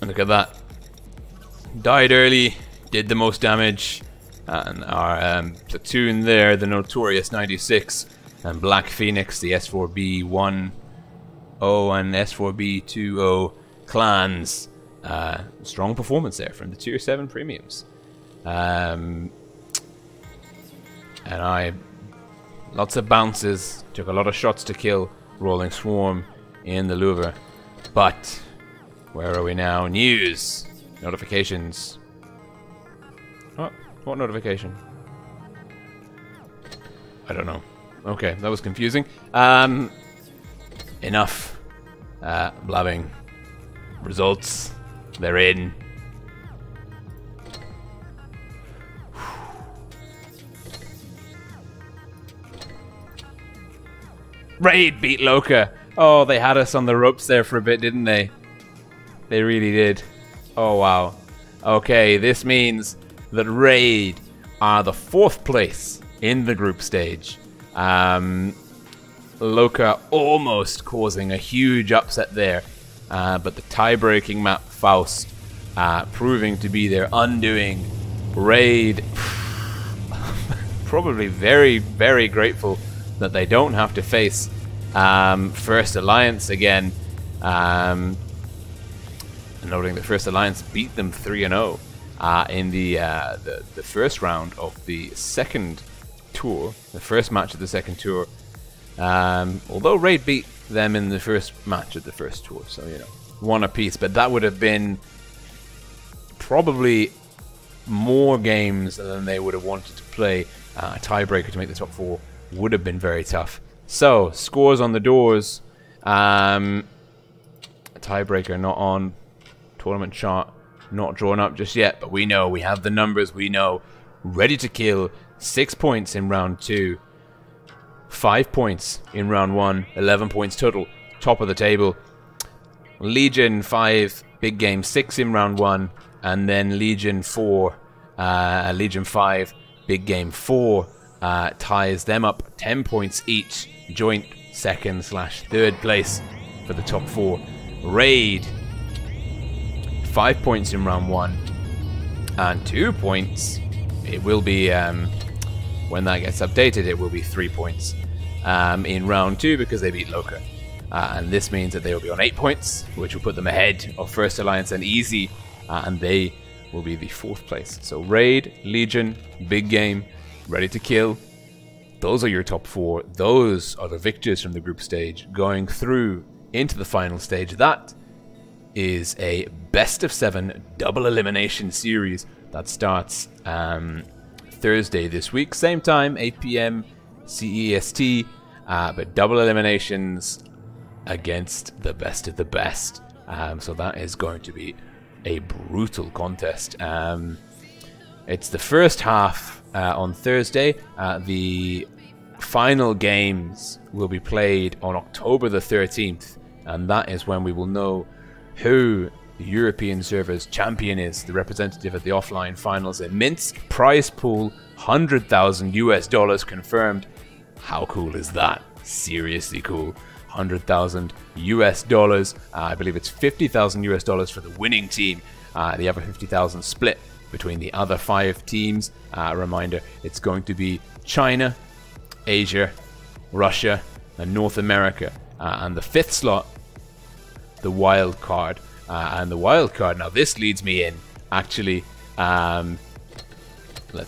And look at that. Died early, did the most damage. And our platoon there, the Notorious 96, and Black Phoenix, the S4B10 and S4B20 clans. Strong performance there from the Tier 7 premiums. And I, lots of bounces, took a lot of shots to kill Rolling Swarm in the Louvre. But where are we now? News, notifications. What notification? I don't know. Okay, that was confusing. Enough blabbing. Results, they're in. Raid beat Loka. Oh, they had us on the ropes there for a bit, didn't they? They really did. Oh, wow. Okay, this means that Raid are the 4th place in the group stage. Loka almost causing a huge upset there. But the tie-breaking map, Faust, proving to be their undoing. Raid, probably very, very grateful that they don't have to face First Alliance again. Noting that First Alliance beat them 3-0 in the first round of the second tour, the first match of the second tour. Although Raid beat them in the first match of the first tour. So, you know, one apiece. But that would have been probably more games than they would have wanted to play. A tiebreaker to make the top 4 would have been very tough. So, scores on the doors. A tiebreaker not on. Tournament chart not drawn up just yet, but we know, we have the numbers, we know. Ready to kill, 6 points in round 2. 5 points in round 1, 11 points total. Top of the table. Legion 5, big game 6 in round 1, and then Legion 4, Legion 5, big game 4, ties them up 10 points each. Joint second/third place for the top 4. Raid 5 points in round 1 and 2 points. It will be when that gets updated, it will be 3 points in round 2 because they beat Loka, and this means that they will be on 8 points, which will put them ahead of First Alliance and Easy, and they will be the 4th place. So Raid, Legion, big game, ready to kill. Those are your top 4. Those are the victors from the group stage going through into the final stage. That is a best of 7 double elimination series that starts Thursday this week, same time, 8 p.m. CEST, but double eliminations against the best of the best. So that is going to be a brutal contest. It's the first half on Thursday. The final games will be played on October the 13th, and that is when we will know who the European servers champion is, the representative at the offline finals in Minsk. Prize pool, $100,000 confirmed. How cool is that? Seriously cool. $100,000. I believe it's $50,000 for the winning team. The other $50,000 split between the other 5 teams. Reminder, it's going to be China, Asia, Russia, and North America. And the 5th slot, the wild card. And the wild card, now this leads me in, actually, let's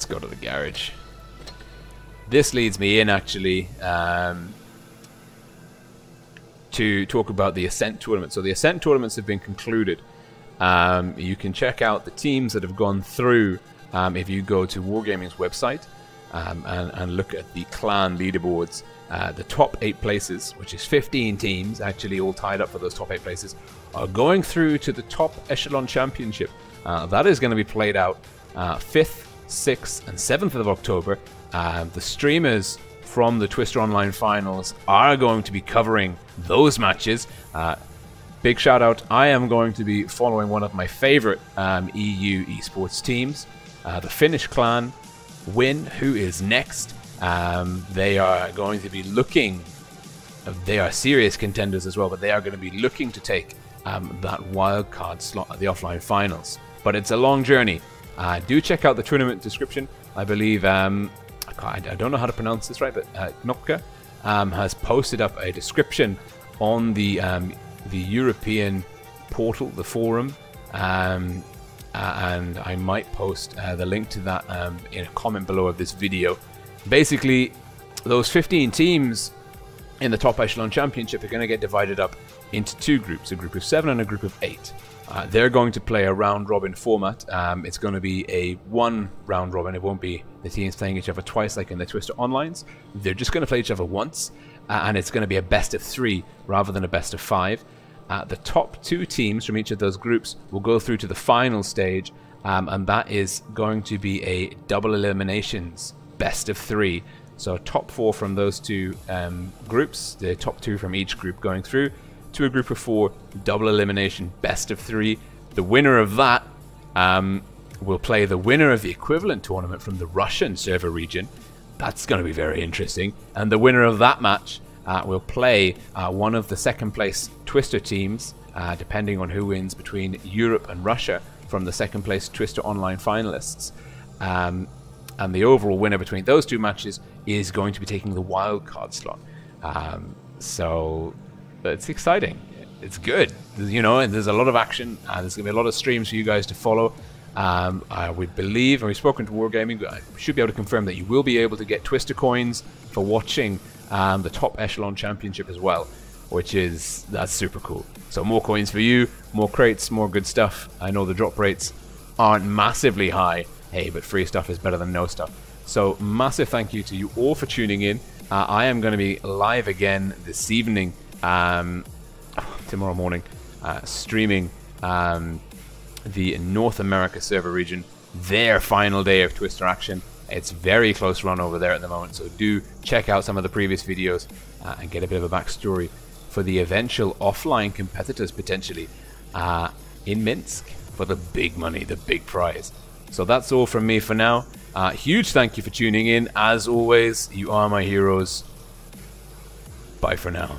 go to the garage. This leads me in, actually, to talk about the Ascent tournament. So the Ascent tournaments have been concluded. You can check out the teams that have gone through if you go to Wargaming's website and look at the clan leaderboards. The top 8 places, which is 15 teams, actually all tied up for those top 8 places, are going through to the top echelon championship. That is going to be played out 5th, 6th, and 7th of October. The streamers from the Twister Online finals are going to be covering those matches. Big shout out, I am going to be following one of my favorite EU esports teams, the Finnish clan, Win, who is next. They are going to be looking, they are serious contenders as well, but they are going to be looking to take that wildcard slot at the offline finals. But it's a long journey. Do check out the tournament description. I believe, I don't know how to pronounce this right, but Malinovka has posted up a description on the European portal, the forum, and I might post the link to that in a comment below of this video. Basically, those 15 teams in the top echelon championship are going to get divided up into 2 groups, a group of 7 and a group of 8. They're going to play a round-robin format. It's going to be a 1 round-robin. It won't be the teams playing each other twice like in the Twister Onlines. They're just going to play each other once, and it's going to be a best of 3 rather than a best of 5. The top 2 teams from each of those groups will go through to the final stage, and that is going to be a double eliminations best of 3. So top 4 from those 2 groups, the top 2 from each group going through to a group of 4 double elimination best of 3. The winner of that will play the winner of the equivalent tournament from the Russian server region. That's going to be very interesting. And the winner of that match will play one of the 2nd place Twister teams, depending on who wins between Europe and Russia from the 2nd place Twister Online finalists. And the overall winner between those 2 matches is going to be taking the wildcard slot. So it's exciting. It's good. You know, and there's a lot of action. There's going to be a lot of streams for you guys to follow. We believe, and we've spoken to Wargaming, but I should be able to confirm that you will be able to get Twister coins for watching the top echelon championship as well. that's super cool. So more coins for you, more crates, more good stuff. I know the drop rates aren't massively high, hey, but free stuff is better than no stuff. So massive thank you to you all for tuning in. I am going to be live again this evening, tomorrow morning, streaming the North America server region, their final day of Twister action. It's very close run over there at the moment, so do check out some of the previous videos and get a bit of a backstory for the eventual offline competitors potentially in Minsk for the big money, the big prize. So that's all from me for now. Huge thank you for tuning in. As always, you are my heroes. Bye for now.